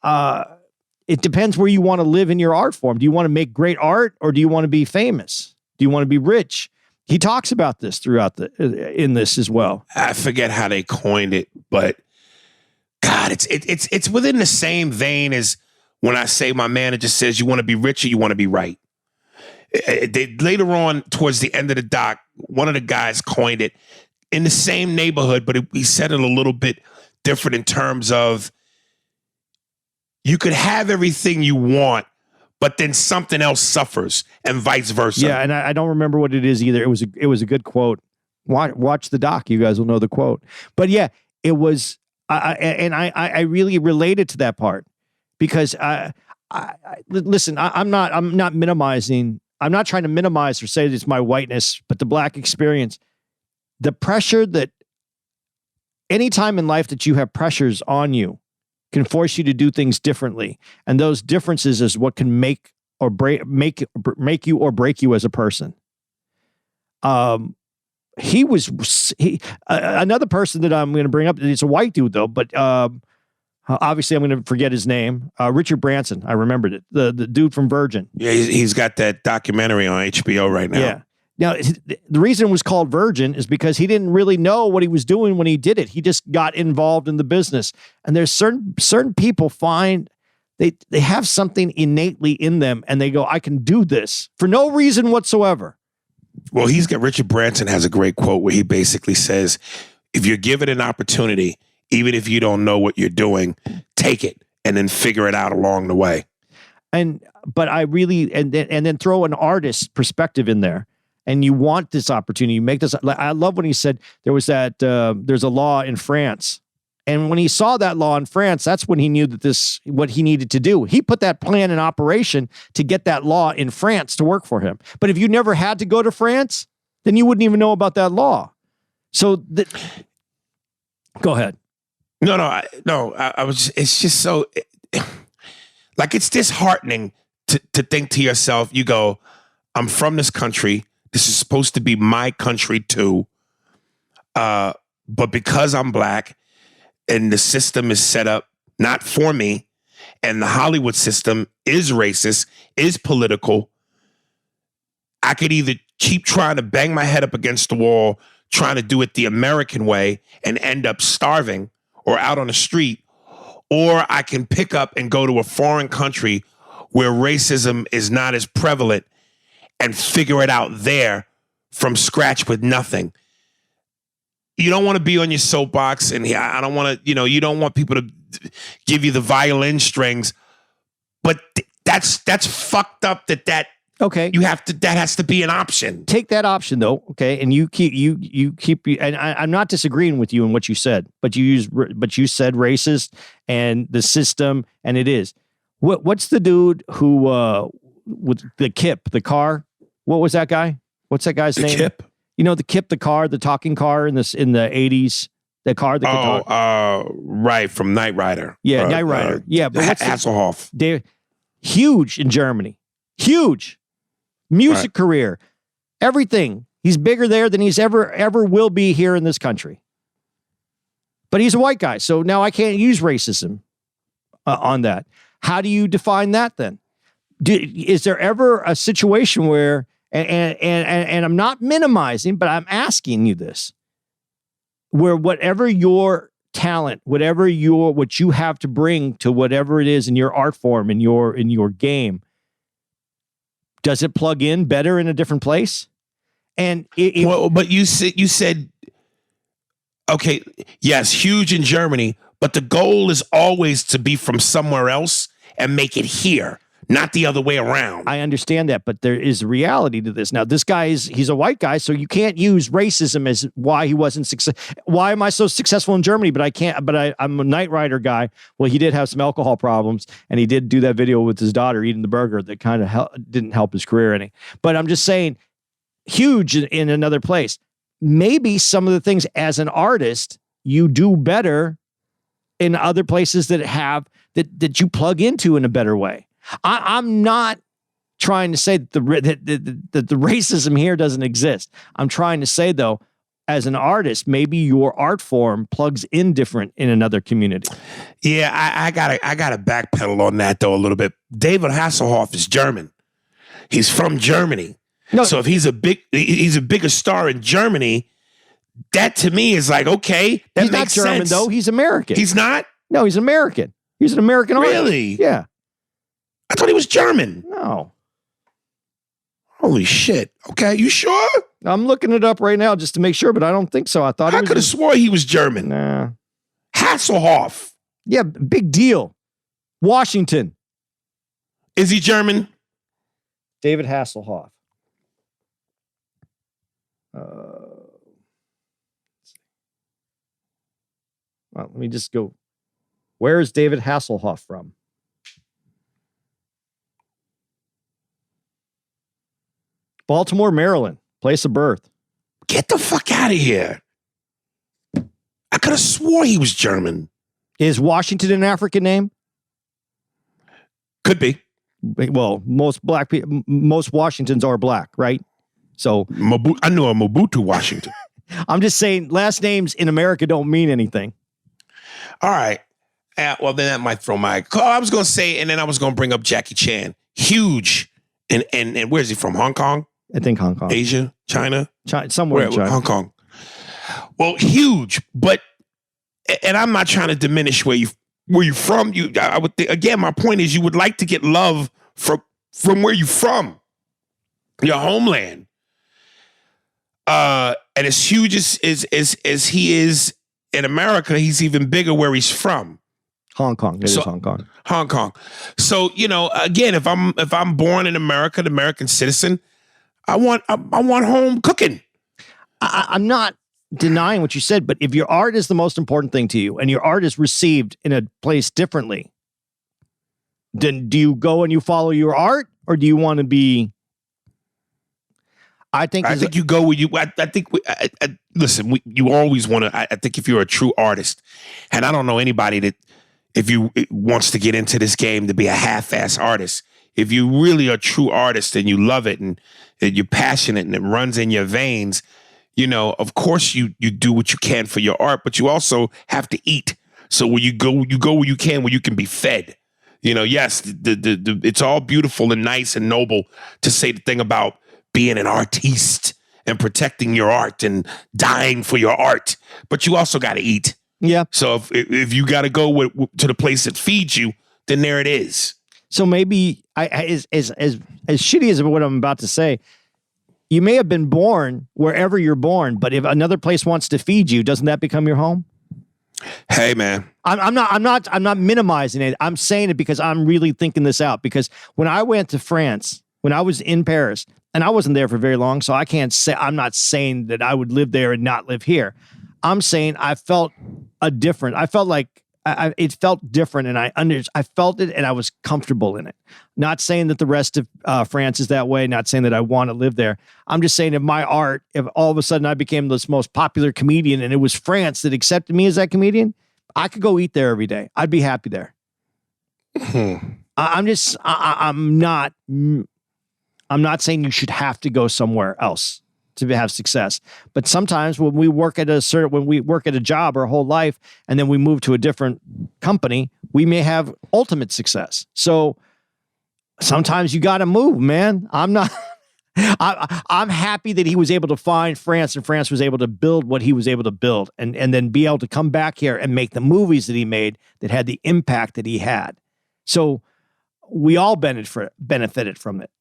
It depends where you want to live in your art form. Do you want to make great art or do you want to be famous? Do you want to be rich? He talks about this in this as well. I forget how they coined it, but God, it's within the same vein as when I say my manager says you want to be rich or you want to be right. Later on, towards the end of the doc, one of the guys coined it in the same neighborhood, but he said it a little bit different in terms of you could have everything you want, but then something else suffers and vice versa. Yeah, and I don't remember what it is either. It was a good quote. Watch the doc. You guys will know the quote. But yeah, it was, I really related to that part because listen, I'm not minimizing. I'm not trying to minimize or say that it's my whiteness, but the black experience, the pressure that any time in life that you have pressures on you can force you to do things differently. And those differences is what can make you or break you as a person. Another person that I'm going to bring up, it's a white dude though, but obviously I'm going to forget his name. Richard Branson. I remembered it. The dude from Virgin. Yeah. He's got that documentary on HBO right now. Yeah. Now, the reason it was called Virgin is because he didn't really know what he was doing when he did it. He just got involved in the business. And there's certain people find they have something innately in them and they go, I can do this for no reason whatsoever. Well, Richard Branson has a great quote where he basically says, if you're given an opportunity, even if you don't know what you're doing, take it and then figure it out along the way. But I really, and then throw an artist perspective in there. and you want this opportunity. You make this. I love when he said there was that there's a law in France. And when he saw that law in France, that's when he knew that what he needed to do. He put that plan in operation to get that law in France to work for him. But if you never had to go to France, then you wouldn't even know about that law. So go ahead. No, I was. It's just so, like, it's disheartening to think to yourself. You go, I'm from this country. This is supposed to be my country too. But because I'm black, and the system is set up not for me, and the Hollywood system is racist, is political, I could either keep trying to bang my head up against the wall, trying to do it the American way and end up starving or out on the street, or I can pick up and go to a foreign country where racism is not as prevalent and figure it out there from scratch with nothing. You don't want to be on your soapbox, and I don't want to, you don't want people to give you the violin strings, but that's fucked up that okay. That has to be an option. Take that option though. Okay. And you keep, and I'm not disagreeing with you in what you said, but you said racist and the system, and it is. What's the dude who, with the Kip, the car? What was that guy? What's that guy's name? Kip? The Kip, the car, the talking car in the 80s, the car that could talk. Right, from Knight Rider. Yeah, Knight Rider. Yeah, but Hasselhoff. They're huge in Germany. Huge. Music career. Everything. He's bigger there than he's ever will be here in this country. But he's a white guy, so now I can't use racism on that. How do you define that then? Is there ever a situation where, and I'm not minimizing, but I'm asking you this, where whatever your talent, what you have to bring to whatever it is in your art form, in your game, does it plug in better in a different place? And but you said, okay, yes, huge in Germany, but the goal is always to be from somewhere else and make it here, not the other way around. I understand that, but there is reality to this. Now, this guy he's a white guy, so you can't use racism as why he wasn't successful. Why am I so successful in Germany? But I'm a Knight Rider guy. Well, he did have some alcohol problems, and he did do that video with his daughter eating the burger that kind of didn't help his career any. But I'm just saying, huge in another place. Maybe some of the things as an artist you do better in other places that you plug into in a better way. I'm not trying to say that the racism here doesn't exist. I'm trying to say, though, as an artist, maybe your art form plugs in different in another community. Yeah, I gotta backpedal on that though a little bit. David Hasselhoff is German. He's from Germany. No, so if he's a bigger star in Germany, that to me is like, okay, that he's makes not German sense. though. He's American. He's not? No, he's American. He's an American artist. Really? Yeah. I thought he was German. No. Holy shit. Okay, you sure? I'm looking it up right now just to make sure, but I don't think so. I thought I could have swore he was German. Nah. Hasselhoff. Yeah, big deal. Washington. Is he German? David Hasselhoff. Let me just go. Where is David Hasselhoff from? Baltimore, Maryland, place of birth. Get the fuck out of here. I could have swore he was German. Is Washington an African name? Could be. Well, most black people, most Washingtons are black, right? So I know a Mobutu Washington. I'm just saying last names in America don't mean anything. All right. Well, then that might throw my call. I was going to say, and then I was going to bring up Jackie Chan. Huge. And where's he from? Hong Kong? I think Hong Kong. Asia? China? Somewhere in China. Hong Kong. Well, huge. But, and I'm not trying to diminish where you're from. I would think, again, my point is you would like to get love from where you're from. Your homeland. And as huge as he is in America, he's even bigger where he's from. Hong Kong. It is Hong Kong. Hong Kong. So, again, if I'm born in America, an American citizen, I want home cooking. I'm not denying what you said, but if your art is the most important thing to you and your art is received in a place differently, then do you go and you follow your art, or do you want to be? I think you go where you. I think. Listen, you always want to. I think if you're a true artist, and I don't know anybody that, if you wants to get into this game to be a half-ass artist. If you really are a true artist and you love it and you're passionate and it runs in your veins, you know, of course you do what you can for your art, but you also have to eat. So when you go where you can be fed. You know, yes, the it's all beautiful and nice and noble to say the thing about being an artiste and protecting your art and dying for your art, but you also got to eat. Yeah. So if you got to go to the place that feeds you, then there it is. So maybe as shitty as what I'm about to say, you may have been born wherever you're born, but if another place wants to feed you, doesn't that become your home? Hey, man, I'm not minimizing it. I'm saying it because I'm really thinking this out. Because when I went to France, when I was in Paris, and I wasn't there for very long, so I'm not saying that I would live there and not live here. I'm saying I felt it felt different, and I felt it, and I was comfortable in it. Not saying that the rest of France is that way. Not saying that I want to live there. I'm just saying if all of a sudden I became this most popular comedian, and it was France that accepted me as that comedian, I could go eat there every day. I'd be happy there. I'm not saying you should have to go somewhere else to have success. But sometimes when we work at a job our whole life and then we move to a different company, we may have ultimate success. So sometimes you got to move, man. I'm happy that he was able to find France and France was able to build what he was able to build and then be able to come back here and make the movies that he made that had the impact that he had. So we all benefited from it.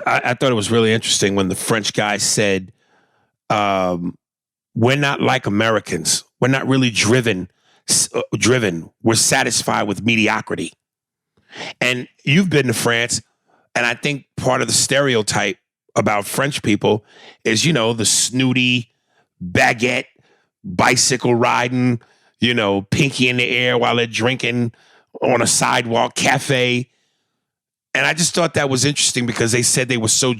I thought it was really interesting when the French guy said, we're not like Americans. We're not really driven. We're satisfied with mediocrity. And you've been to France, and I think part of the stereotype about French people is, you know, the snooty, baguette, bicycle riding, you know, pinky in the air while they're drinking on a sidewalk cafe. And I just thought that was interesting because they said they were so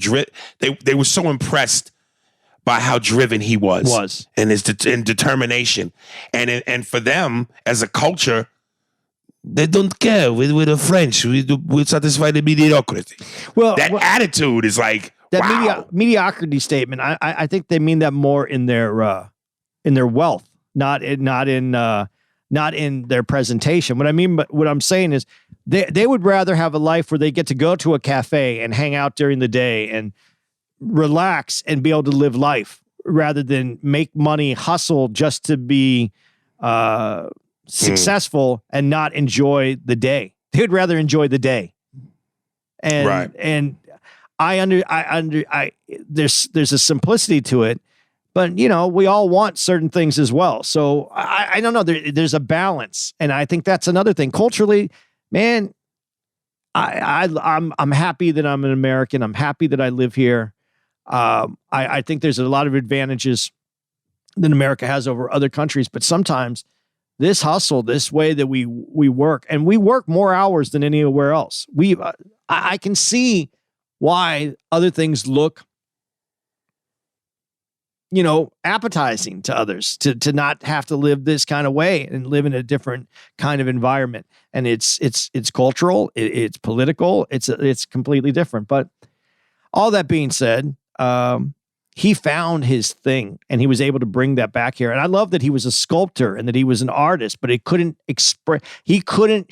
they were so impressed by how driven he was. And his determination. And for them as a culture, they don't care. We're the French. We satisfy the mediocrity. Well, that attitude is like that wow. Mediocrity statement. I think they mean that more in their wealth, not in their presentation. What I'm saying is they would rather have a life where they get to go to a cafe and hang out during the day and relax and be able to live life rather than make money, hustle just to be successful and not enjoy the day. They would rather enjoy the day. And right. And there's a simplicity to it. But, you know, we all want certain things as well. So I don't know. There's a balance. And I think that's another thing. Culturally, man, I'm happy that I'm an American. I'm happy that I live here. I think there's a lot of advantages that America has over other countries. But sometimes this hustle, this way that we work, and we work more hours than anywhere else. I can see why other things look, you know, appetizing to others to not have to live this kind of way and live in a different kind of environment. And it's cultural, it's political, it's completely different. But all that being said, he found his thing and he was able to bring that back here. And I love that he was a sculptor and that he was an artist, but he couldn't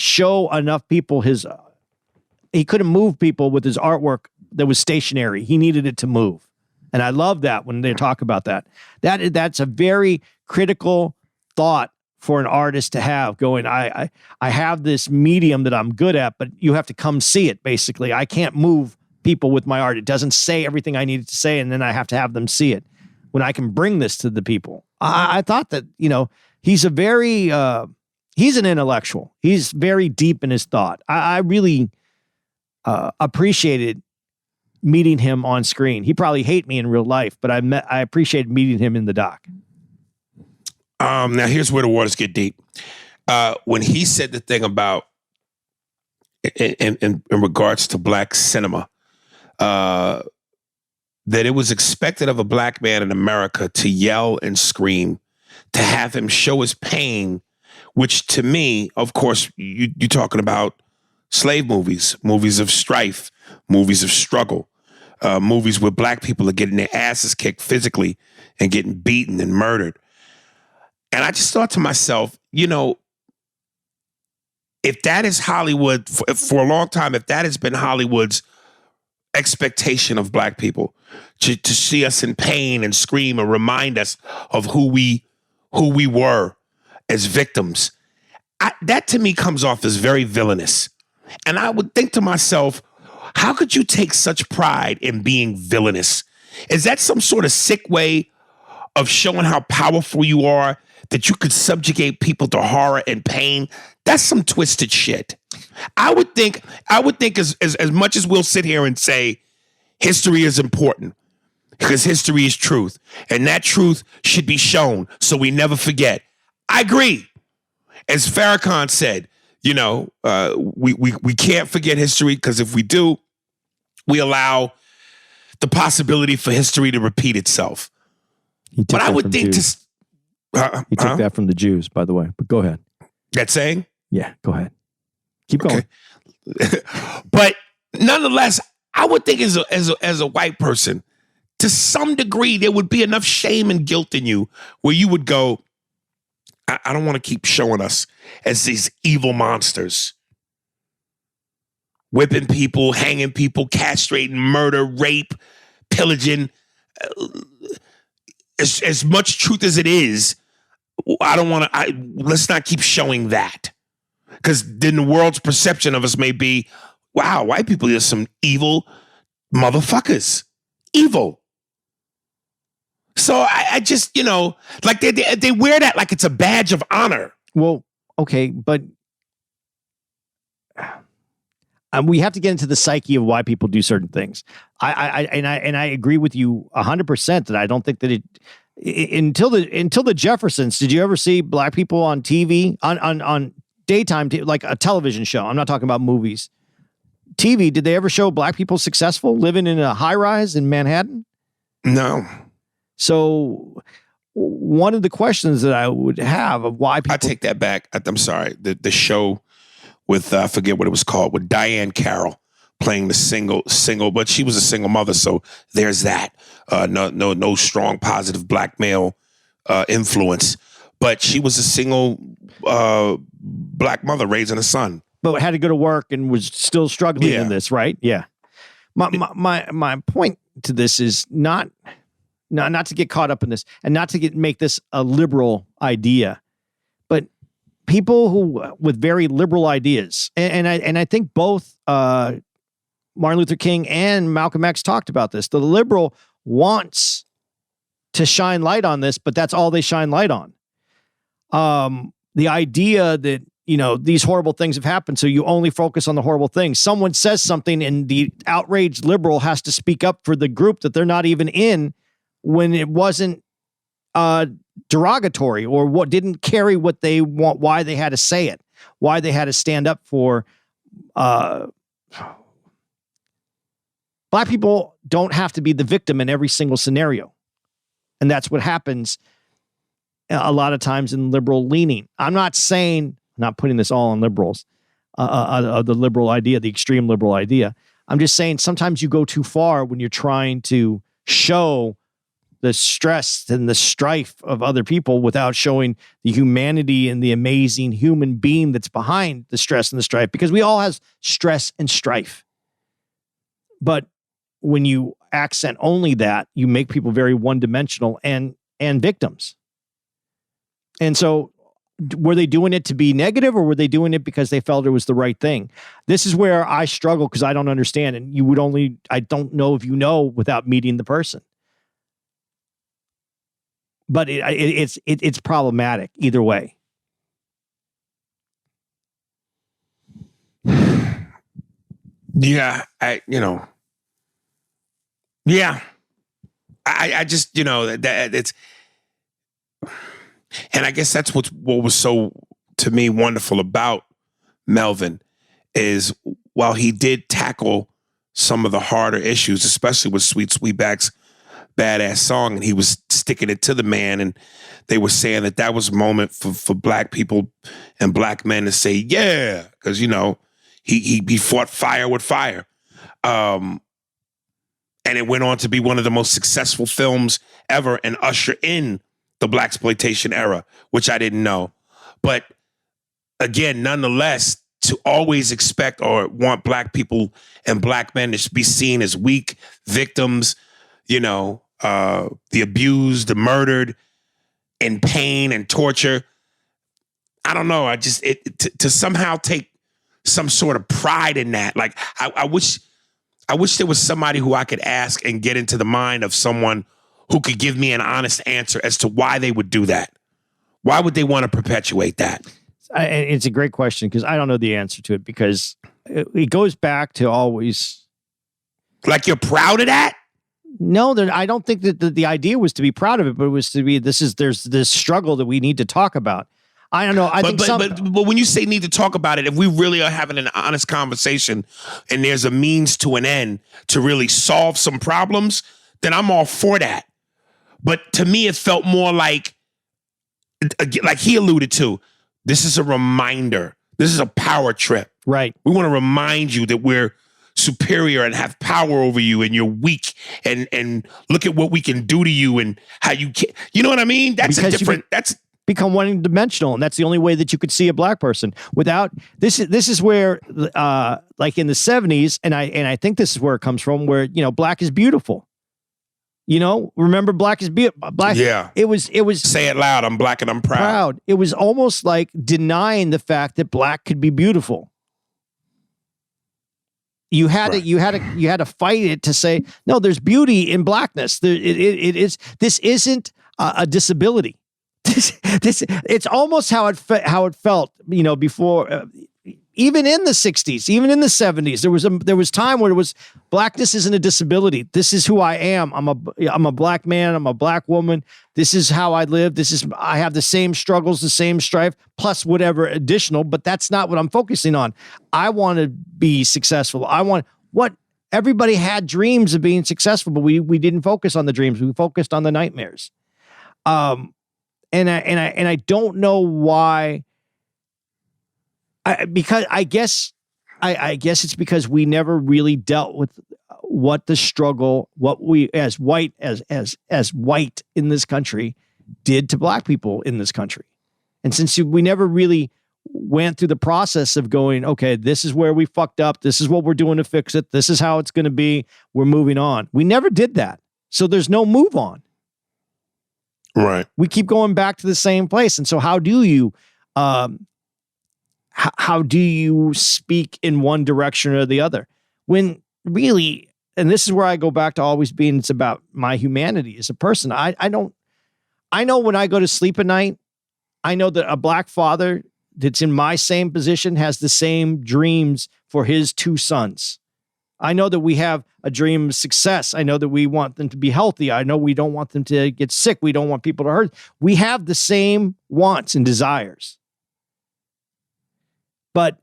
show enough people he couldn't move people with his artwork that was stationary. He needed it to move. And I love that when they talk about that. That's a very critical thought for an artist to have going, I have this medium that I'm good at, but you have to come see it, basically. I can't move people with my art. It doesn't say everything I need it to say, and then I have to have them see it when I can bring this to the people. I thought that, you know, he's an intellectual. He's very deep in his thought. I really appreciated meeting him on screen. He probably hate me in real life, but I appreciate meeting him in the doc. Now here's where the waters get deep. When he said the thing about in regards to black cinema, that it was expected of a black man in America to yell and scream, to have him show his pain, which to me, of course, you're talking about slave movies, movies of strife, movies of struggle, movies where black people are getting their asses kicked physically and getting beaten and murdered. And I just thought to myself, if that is Hollywood for a long time, if that has been Hollywood's expectation of black people, to see us in pain and scream and remind us of who we were as victims, that to me comes off as very villainous. And I would think to myself, how could you take such pride in being villainous? Is that some sort of sick way of showing how powerful you are, that you could subjugate people to horror and pain? That's some twisted shit. I would think as much as we'll sit here and say history is important, because history is truth, and that truth should be shown so we never forget. I agree. As Farrakhan said, we can't forget history, because if we do, we allow the possibility for history to repeat itself. But I would think Jews. He took that from the Jews, by the way. But go ahead. That saying? Yeah, go ahead. Keep going. Okay. But nonetheless, I would think as a white person, to some degree, there would be enough shame and guilt in you where you would go, I don't want to keep showing us as these evil monsters. Whipping people, hanging people, castrating, murder, rape, pillaging. As much truth as it is, I don't want to, let's not keep showing that. Because then the world's perception of us may be, wow, white people are some evil motherfuckers. Evil. So I just, like they wear that like it's a badge of honor. Well, okay, but we have to get into the psyche of why people do certain things. I agree with you 100% that I don't think that until the Jeffersons. Did you ever see black people on TV on daytime, like a television show? I'm not talking about movies. TV. Did they ever show black people successful living in a high rise in Manhattan? No. So one of the questions that I would have of why people... I take that back. I'm sorry. The show with, I forget what it was called, with Diane Carroll playing the single, but she was a single mother. So there's that. No strong, positive black male influence. But she was a single black mother raising a son. But had to go to work and was still struggling in this, right? Yeah. My point to this is not to get caught up in this and not to make this a liberal idea, but people who with very liberal ideas, and I think both Martin Luther King and Malcolm X talked about this. The liberal wants to shine light on this, but that's all they shine light on. The idea that these horrible things have happened, so you only focus on the horrible things. Someone says something, and the outraged liberal has to speak up for the group that they're not even in, when it wasn't derogatory or what didn't carry what they want, why they had to say it, why they had to stand up for. Black people don't have to be the victim in every single scenario. And that's what happens a lot of times in liberal leaning. I'm not putting this all on liberals, the liberal idea, the extreme liberal idea. I'm just saying sometimes you go too far when you're trying to show the stress and the strife of other people without showing the humanity and the amazing human being that's behind the stress and the strife, because we all have stress and strife. But when you accent only that, you make people very one-dimensional and victims. And so were they doing it to be negative, or were they doing it because they felt it was the right thing? This is where I struggle, because I don't understand. And I don't know if you know without meeting the person. But it's problematic either way. Yeah, Yeah. I just, that it's, and I guess that's what was so, to me, wonderful about Melvin is while he did tackle some of the harder issues, especially with Sweet Sweetback's Badass Song, and he was sticking it to the man, and they were saying that was a moment for black people and black men to say, yeah, because, he fought fire with fire. And it went on to be one of the most successful films ever and usher in the Blaxploitation era, which I didn't know. But again, nonetheless, to always expect or want black people and black men to be seen as weak victims, the abused, the murdered, in pain and torture. I don't know. To somehow take some sort of pride in that. Like I wish there was somebody who I could ask and get into the mind of someone who could give me an honest answer as to why they would do that. Why would they want to perpetuate that? It's a great question because I don't know the answer to it because it goes back to always. Like you're proud of that? No, I don't think that the idea was to be proud of it, but it was to be, there's this struggle that we need to talk about. I don't know. But when you say need to talk about it, if we really are having an honest conversation and there's a means to an end to really solve some problems, then I'm all for that. But to me, it felt more like he alluded to, this is a reminder. This is a power trip. Right. We want to remind you that we're superior and have power over you and you're weak and look at what we can do to you and how you can. You know what I mean? That's because a different, that's become one-dimensional, and that's the only way that you could see a black person. Without this is where like in the 70s, and I think this is where it comes from, where black is beautiful. Remember black is beautiful. Black. Yeah. It was say it loud. I'm black and I'm proud. It was almost like denying the fact that black could be beautiful. You had to fight it to say, no, there's beauty in blackness. This isn't a disability. It's almost how it felt, before, even in the 60s, even in the 70s, there was time where it was blackness isn't a disability. This is who I am. I'm a black man. I'm a black woman. This is how I live. I have the same struggles, the same strife, plus whatever additional, but that's not what I'm focusing on. I want to be successful. Everybody had dreams of being successful, but we didn't focus on the dreams. We focused on the nightmares. And I don't know why. Because I guess it's because we never really dealt with what the struggle, what we as white in this country did to black people in this country. And since we never really went through the process of going, okay, this is where we fucked up. This is what we're doing to fix it. This is how it's going to be. We're moving on. We never did that. So there's no move on. Right. We keep going back to the same place. And so how do you speak in one direction or the other when really, and this is where I go back to always being, it's about my humanity as a person. I know when I go to sleep at night, I know that a black father that's in my same position has the same dreams for his two sons. I know that we have a dream of success. I know that we want them to be healthy. I know we don't want them to get sick. We don't want people to hurt. We have the same wants and desires. But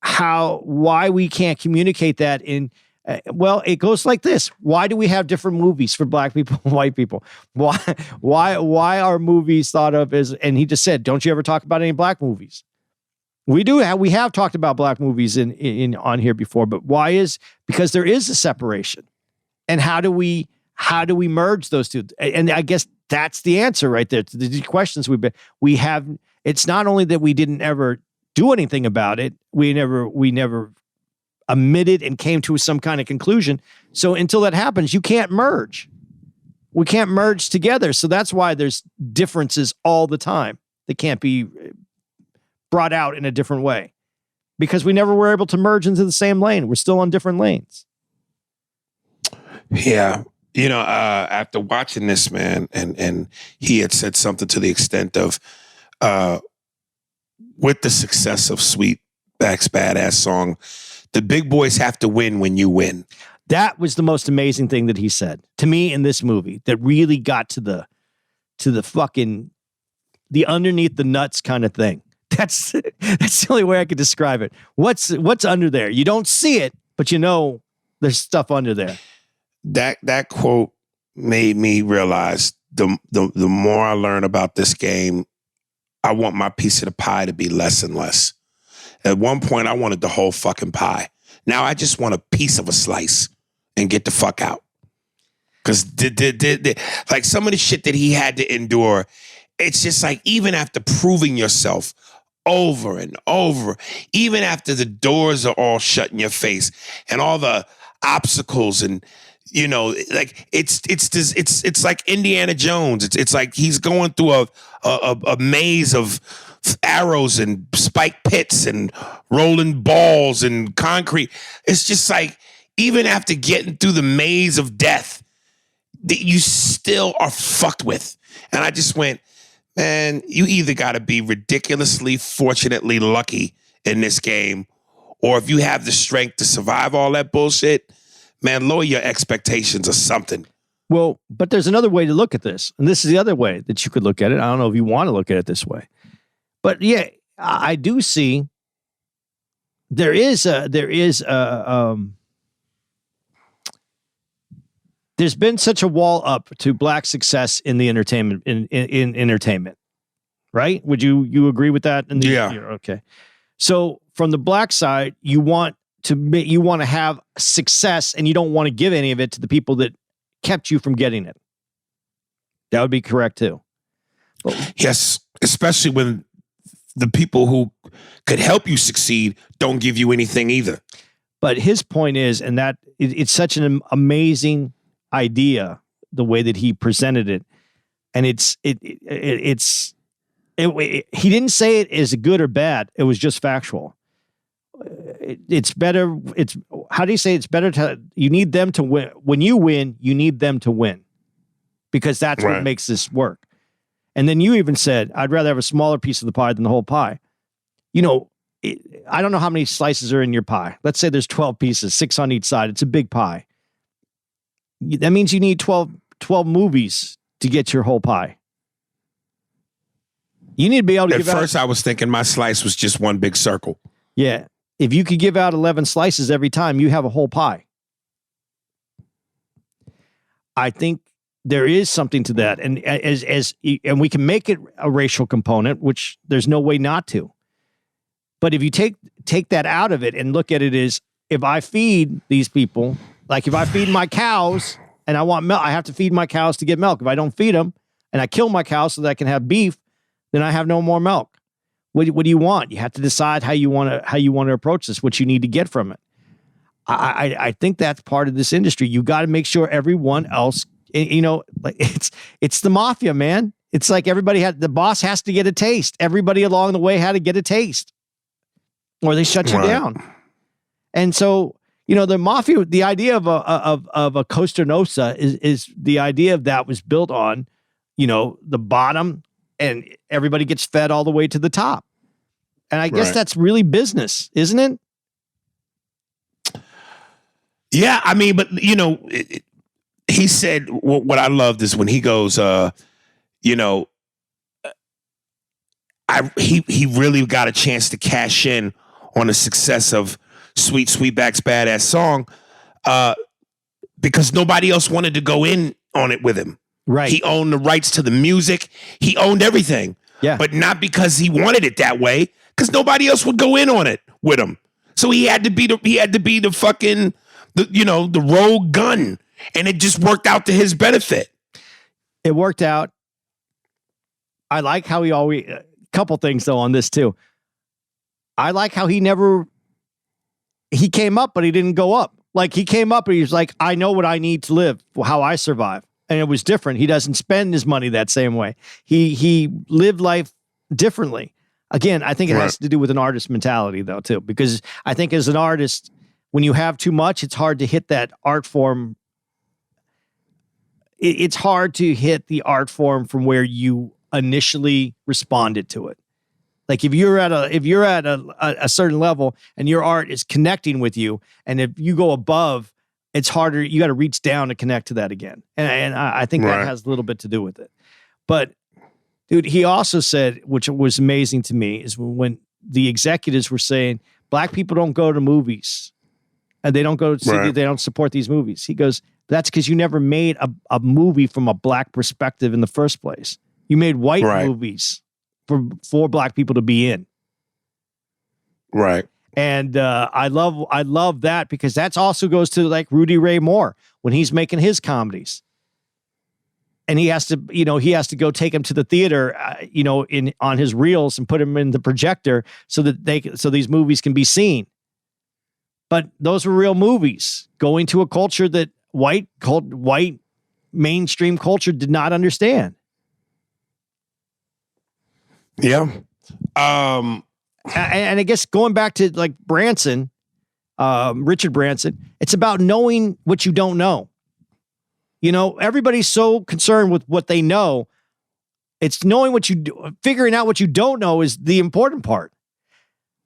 why we can't communicate that it goes like this. Why do we have different movies for black people and white people? Why are movies thought of as, and he just said, don't you ever talk about any black movies? We have talked about black movies in on here before, but because there is a separation. And how do we merge those two? And I guess that's the answer right there to the questions we have. It's not only that we didn't ever do anything about it. We never admitted and came to some kind of conclusion. So until that happens, you can't merge. We can't merge together. So that's why there's differences all the time that can't be brought out in a different way because we never were able to merge into the same lane. We're still on different lanes. Yeah. After watching this, man, and he had said something to the extent of, with the success of Sweetback's Badass Song, the big boys have to win when you win. That was the most amazing thing that he said to me in this movie that really got to the fucking the underneath the nuts kind of thing. That's the only way I could describe it. What's under there? You don't see it, but you know there's stuff under there. That quote made me realize the more I learn about this game, I want my piece of the pie to be less and less. At one point, I wanted the whole fucking pie. Now I just want a piece of a slice and get the fuck out. Because like some of the shit that he had to endure, it's just like even after proving yourself over and over, even after the doors are all shut in your face and all the obstacles and like it's like Indiana Jones. It's like he's going through a maze of arrows and spike pits and rolling balls and concrete. It's just like even after getting through the maze of death, that you still are fucked with. And I just went, man, you either got to be ridiculously, fortunately lucky in this game, or if you have the strength to survive all that bullshit, man, lower your expectations or something. Well, but there's another way to look at this. And this is the other way that you could look at it. I don't know if you want to look at it this way. But yeah, I do see there's been such a wall up to black success in the entertainment in entertainment, right? Would you agree with that? Yeah. Okay. So from the black side, you want to have success, and you don't want to give any of it to the people that kept you from getting it. That would be correct too. Yes, especially when the people who could help you succeed don't give you anything either. But his point is, and that it's such an amazing idea, the way that he presented it, and he didn't say it as good or bad. It was just factual. It's better. How do you say it's better to? You need them to win. When you win, you need them to win, because that's what makes this work. And then you even said, I'd rather have a smaller piece of the pie than the whole pie. I don't know how many slices are in your pie. Let's say there's 12 pieces, 6 on each side. It's a big pie. That means you need 12 movies to get your whole pie. You need to be able to At first, I was thinking my slice was just one big circle. Yeah. If you could give out 11 slices every time, you have a whole pie. I think there is something to that. And and we can make it a racial component, which there's no way not to. But if you take that out of it and look at it as, if I feed these people, like if I feed my cows and I want milk, I have to feed my cows to get milk. If I don't feed them and I kill my cows so that I can have beef, then I have no more milk. What do you want? You have to decide how you want to approach this, what you need to get from it. I think that's part of this industry. You got to make sure everyone else, like it's the mafia, man. It's like the boss has to get a taste. Everybody along the way had to get a taste, or they shut you down. And so, the mafia, the idea of a Costa Nostra is the idea of that was built on, the bottom, and everybody gets fed all the way to the top. And I guess that's really business, isn't it? Yeah, I mean, but he said what I loved is when he goes, he really got a chance to cash in on the success of Sweet Sweetback's Badass Song, because nobody else wanted to go in on it with him. Right. He owned the rights to the music. He owned everything. Yeah. But not because he wanted it that way, because nobody else would go in on it with him. So he had to be the fucking the rogue gun, and it just worked out to his benefit. It worked out. I like how he always, couple things though on this too. I like how he came up, but he didn't go up. Like he came up and he was like, I know what I need to live, how I survive. And it was different. He doesn't spend his money that same way. He lived life differently. Again, I think it has to do with an artist mentality though too, because I think as an artist, when you have too much, it's hard to hit that art form. It's hard to hit the art form from where you initially responded to it. Like if you're at a certain level and your art is connecting with you, and if you go above it's harder. You got to reach down to connect to that again. And I think that has a little bit to do with it. But dude, he also said, which was amazing to me, is when the executives were saying, black people don't go to movies and they don't go to see, they don't support these movies. He goes, that's because you never made a movie from a black perspective in the first place. You made white movies for black people to be in. Right. And I love that, because that's also goes to like Rudy Ray Moore when he's making his comedies. And he has to go take him to the theater, on his reels and put him in the projector so these movies can be seen. But those were real movies going to a culture that white mainstream culture did not understand. Yeah. And I guess going back to like Branson, Richard Branson, it's about knowing what you don't know. Everybody's so concerned with what they know. It's knowing what you do, figuring out what you don't know is the important part.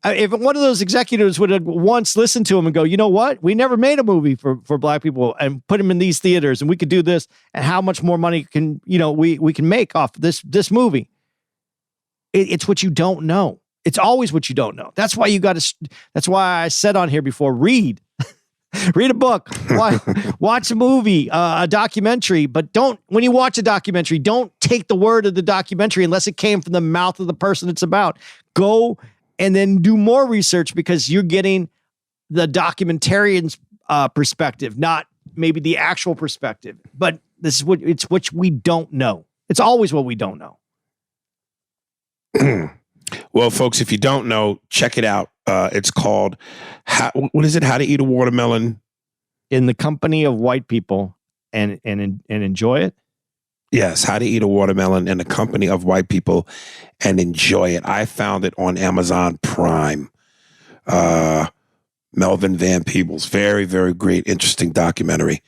If one of those executives would have once listened to him and go, you know what? We never made a movie for black people and put them in these theaters and we could do this, and how much more money can, we can make off this movie. It's what you don't know. It's always what you don't know. That's why that's why I said on here before, read a book, watch a movie, a documentary, but when you watch a documentary, don't take the word of the documentary unless it came from the mouth of the person it's about. Go and then do more research, because you're getting the documentarian's perspective, not maybe the actual perspective. But this is what we don't know. It's always what we don't know. Well, folks, if you don't know, check it out. It's called, what is it? How to Eat a Watermelon in the Company of White People and Enjoy It. Yes, How to Eat a Watermelon in the Company of White People and Enjoy It. I found it on Amazon Prime. Melvin Van Peebles, very, very great, interesting documentary.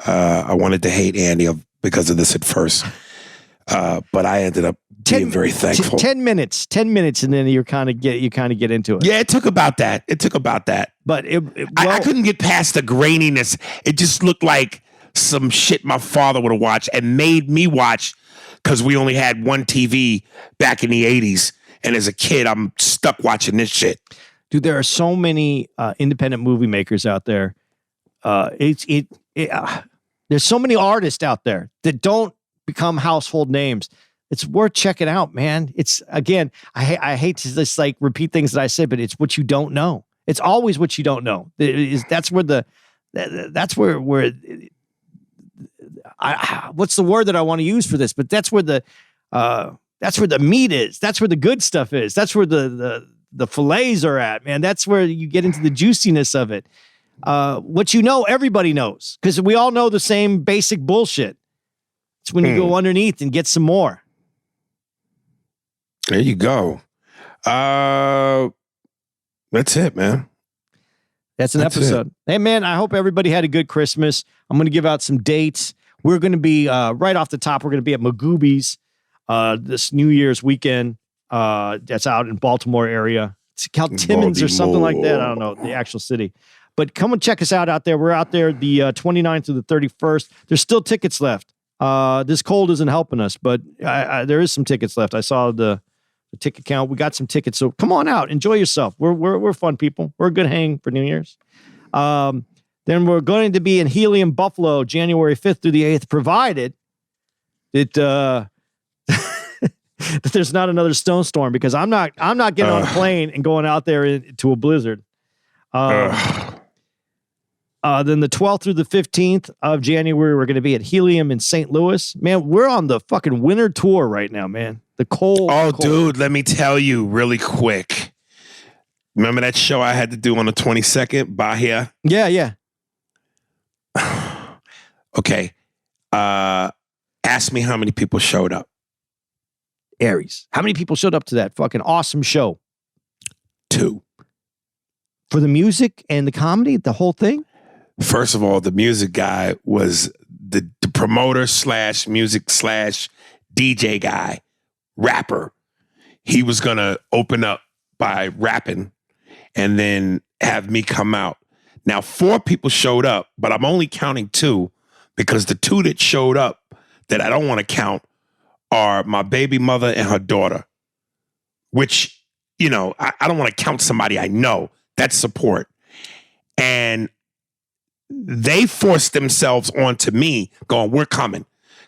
I wanted to hate Andy because of this at first, but I ended up being very thankful. 10 minutes, and then you kind of get into it. Yeah, it took about that. But I couldn't get past the graininess. It just looked like some shit my father would have watched and made me watch, because we only had one TV back in the 80s. And as a kid, I'm stuck watching this shit. Dude, there are so many independent movie makers out there. There's so many artists out there that don't become household names. It's worth checking out, man. It's, again, I hate to just like repeat things that I said, but it's what you don't know. It's always what you don't know. That's where what's the word that I want to use for this? But that's where the meat is. That's where the good stuff is. That's where the fillets are at, man. That's where you get into the juiciness of it. What you know, everybody knows, because we all know the same basic bullshit. It's when you go underneath and get some more. There you go. That's it, man. That's an episode. Hey, man, I hope everybody had a good Christmas. I'm going to give out some dates. We're going to be, right off the top, we're going to be at Magooby's this New Year's weekend. That's out in Baltimore area. It's called Timmins or something like that. I don't know the actual city. But come and check us out there. We're out there the 29th to the 31st. There's still tickets left. This cold isn't helping us, but there is some tickets left. I saw the ticket count. We got some tickets, so come on out, enjoy yourself. We're fun people. We're a good hang for New Year's. Then we're going to be in Helium, Buffalo, January 5th through the 8th, provided that that there's not another snowstorm, because I'm not getting on a plane and going out there into a blizzard. Then the 12th through the 15th of January, we're going to be at Helium in St. Louis. Man, we're on the fucking winter tour right now, man. The cold. Oh, dude, let me tell you really quick. Remember that show I had to do on the 22nd, Bahia? Yeah. Okay. Ask me how many people showed up. Aries. How many people showed up to that fucking awesome show? 2. For the music and the comedy, the whole thing? First of all, the music guy was the promoter / music / DJ guy, rapper. He was going to open up by rapping and then have me come out. Now, 4 people showed up, but I'm only counting 2 because the 2 that showed up that I don't want to count are my baby mother and her daughter, which, you know, I don't want to count somebody I know. That's support. And they forced themselves onto me going, we're coming.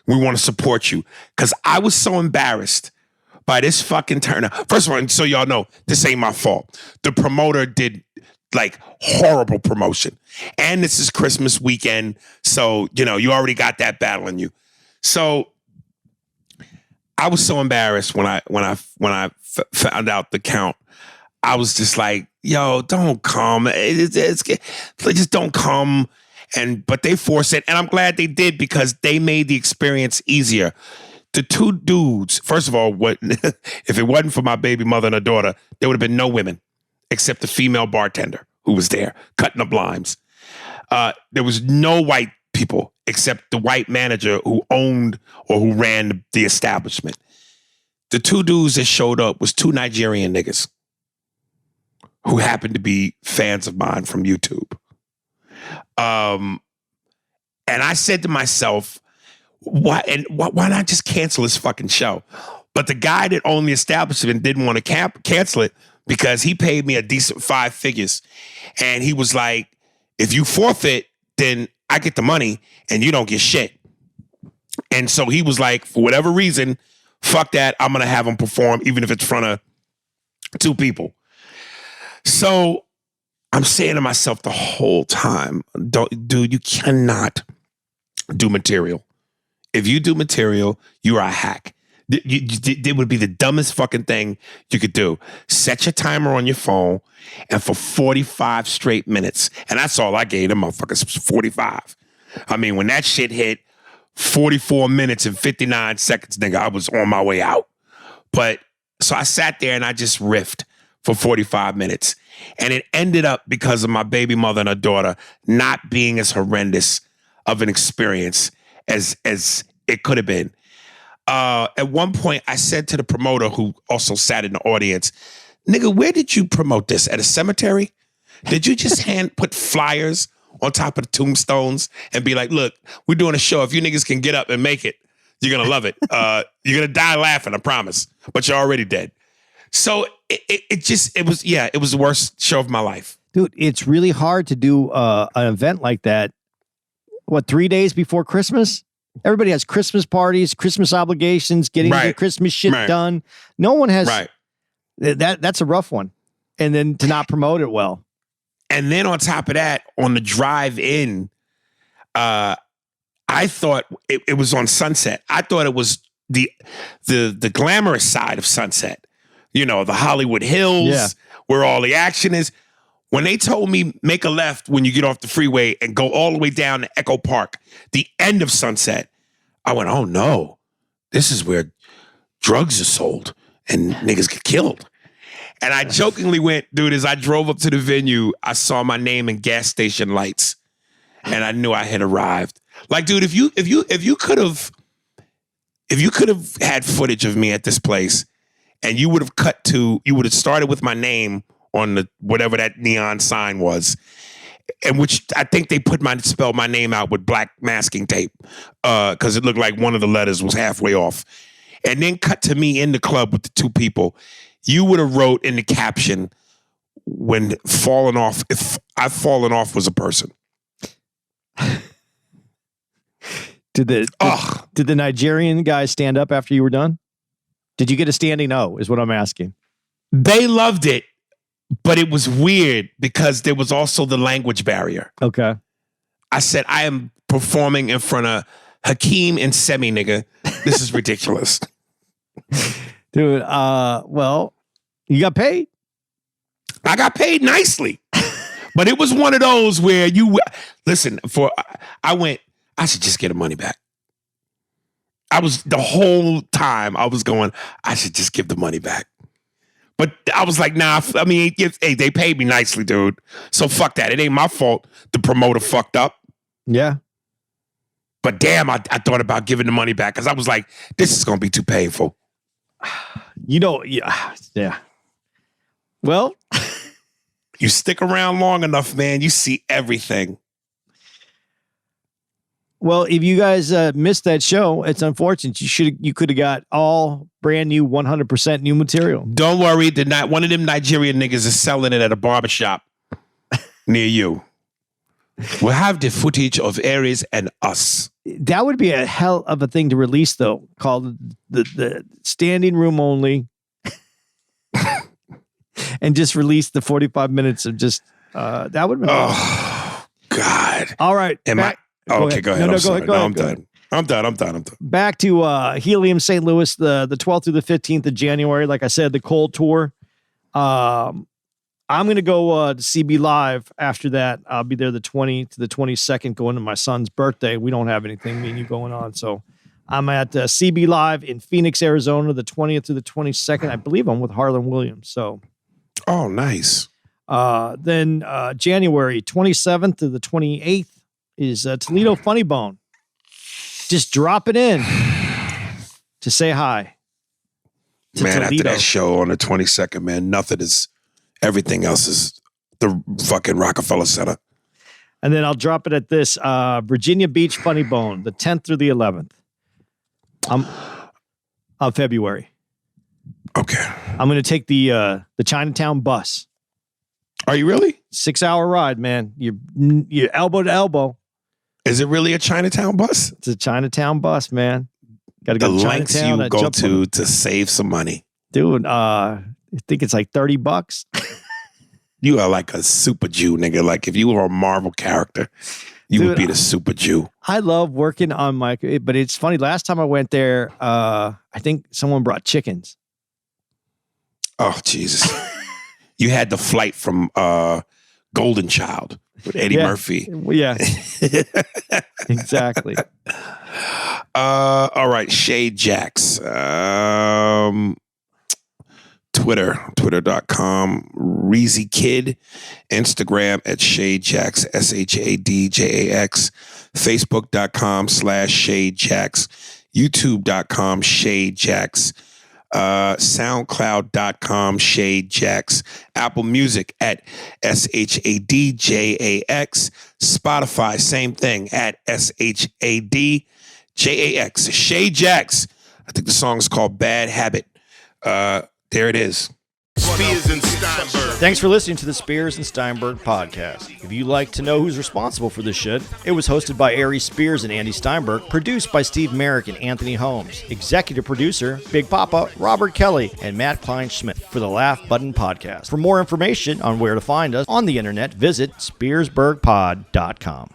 We want to support you. Because I was so embarrassed by this fucking turnout. First of all, so y'all know, this ain't my fault. The promoter did like horrible promotion. And this is Christmas weekend. So, you know, you already got that battle in you. So I was so embarrassed when I found out the count. I was just like, yo, don't come. Just don't come. But they forced it. And I'm glad they did because they made the experience easier. The 2 dudes, first of all, if it wasn't for my baby mother and her daughter, there would have been no women except the female bartender who was there cutting up limes. There was no white people except the white manager who owned or who ran the establishment. The 2 dudes that showed up was 2 Nigerian niggas who happened to be fans of mine from YouTube. And I said to myself, why not just cancel this fucking show? But the guy that owned the establishment didn't want to cancel it because he paid me a decent 5 figures. And he was like, if you forfeit, then I get the money and you don't get shit. And so he was like, for whatever reason, fuck that. I'm going to have him perform, even if it's in front of 2 people. So I'm saying to myself the whole time, dude, you cannot do material. If you do material, you are a hack. It would be the dumbest fucking thing you could do. Set your timer on your phone, and for 45 straight minutes, and that's all I gave them motherfuckers, 45. I mean, when that shit hit 44 minutes and 59 seconds, nigga, I was on my way out. But so I sat there and I just riffed for 45 minutes. And it ended up because of my baby mother and her daughter not being as horrendous of an experience as it could have been. At one point, I said to the promoter who also sat in the audience, nigga, where did you promote this? At a cemetery? Did you just put flyers on top of the tombstones and be like, look, we're doing a show. If you niggas can get up and make it, you're going to love it. You're going to die laughing, I promise. But you're already dead. So it was the worst show of my life. Dude, it's really hard to do an event like that. 3 days before Christmas? Everybody has Christmas parties, Christmas obligations, getting their Christmas shit done. No one has that's a rough one. And then to not promote it well. And then on top of that, on the drive in, I thought it was on Sunset. I thought it was the glamorous side of Sunset. You know, the Hollywood Hills, where all the action is. When they told me make a left when you get off the freeway and go all the way down to Echo Park, the end of Sunset, I went, oh no, this is where drugs are sold and niggas get killed. And I jokingly went, dude, as I drove up to the venue, I saw my name in gas station lights and I knew I had arrived. Like, dude, if you could have had footage of me at this place and you would have started with my name on the whatever that neon sign was, and which I think they spelled my name out with black masking tape because it looked like one of the letters was halfway off. And then cut to me in the club with the 2 people. You would have wrote in the caption, when falling off, if I've fallen off was a person. Did the Nigerian guy stand up after you were done? Did you get a standing O is what I'm asking. They loved it. But it was weird because there was also the language barrier. Okay. I said, I am performing in front of Hakeem and Semi, nigga. This is ridiculous. Dude, well, you got paid? I got paid nicely. But it was one of those where listen, I should just get the money back. The whole time I was going, I should just give the money back. But I was like, nah, I mean, hey, they paid me nicely, dude. So fuck that. It ain't my fault the promoter fucked up. Yeah. But damn, I thought about giving the money back because I was like, this is going to be too painful. You know, yeah. Well, You stick around long enough, man, you see everything. Well, if you guys missed that show, it's unfortunate. You could have got all brand new, 100% new material. Don't worry, one of them Nigerian niggas is selling it at a barbershop near you. We'll have the footage of Aries and us. That would be a hell of a thing to release, though, called the standing room only. And just release the 45 minutes of just, that would be. Oh, God. All right. Go ahead. No, go ahead. I'm done. I'm done. Back to Helium St. Louis, the 12th through the 15th of January. Like I said, the Cold Tour. I'm going to go to CB Live after that. I'll be there the 20th to the 22nd going to my son's birthday. We don't have anything, me and you, going on. So I'm at CB Live in Phoenix, Arizona, the 20th to the 22nd. I believe I'm with Harlan Williams. So. Oh, nice. Then January 27th to the 28th is Toledo Funny Bone. Just drop it in to say hi to man, Toledo. after that show on the 22nd, man, everything else is the fucking Rockefeller Center. And then I'll drop it at this Virginia Beach Funny Bone, the 10th through the 11th of February. Okay. I'm going to take the Chinatown bus. Are you really? 6-hour ride, man. You're elbow to elbow. Is it really a Chinatown bus? It's a Chinatown bus, man. Got to go to lengths Chinatown. You go to save some money. Dude, I think it's like $30. You are like a super Jew, nigga. Like if you were a Marvel character, you would be the super Jew. I love working on but it's funny. Last time I went there, I think someone brought chickens. Oh, Jesus. You had the flight from Golden Child with Eddie Murphy. Yeah. Exactly. All right. Shade Jacks. Twitter.com, Reezy Kid, Instagram at Shade Jacks, SHADJAX, Facebook.com/Shade Jacks, YouTube.com, Shade Jacks, SoundCloud.com, Shade Jacks, Apple Music at SHADJAX, Spotify, same thing at SHADJAX, Shade Jacks. I think the song is called Bad Habit. There it is. Spears and Steinberg. Thanks for listening to the Spears and Steinberg podcast. If you'd like to know who's responsible for this shit, it was hosted by Aries Spears and Andy Steinberg, produced by Steve Merrick and Anthony Holmes, executive producer, Big Papa, Robert Kelly, and Matt Kleinschmidt for the Laugh Button podcast. For more information on where to find us on the internet, visit SpearsburgPod.com.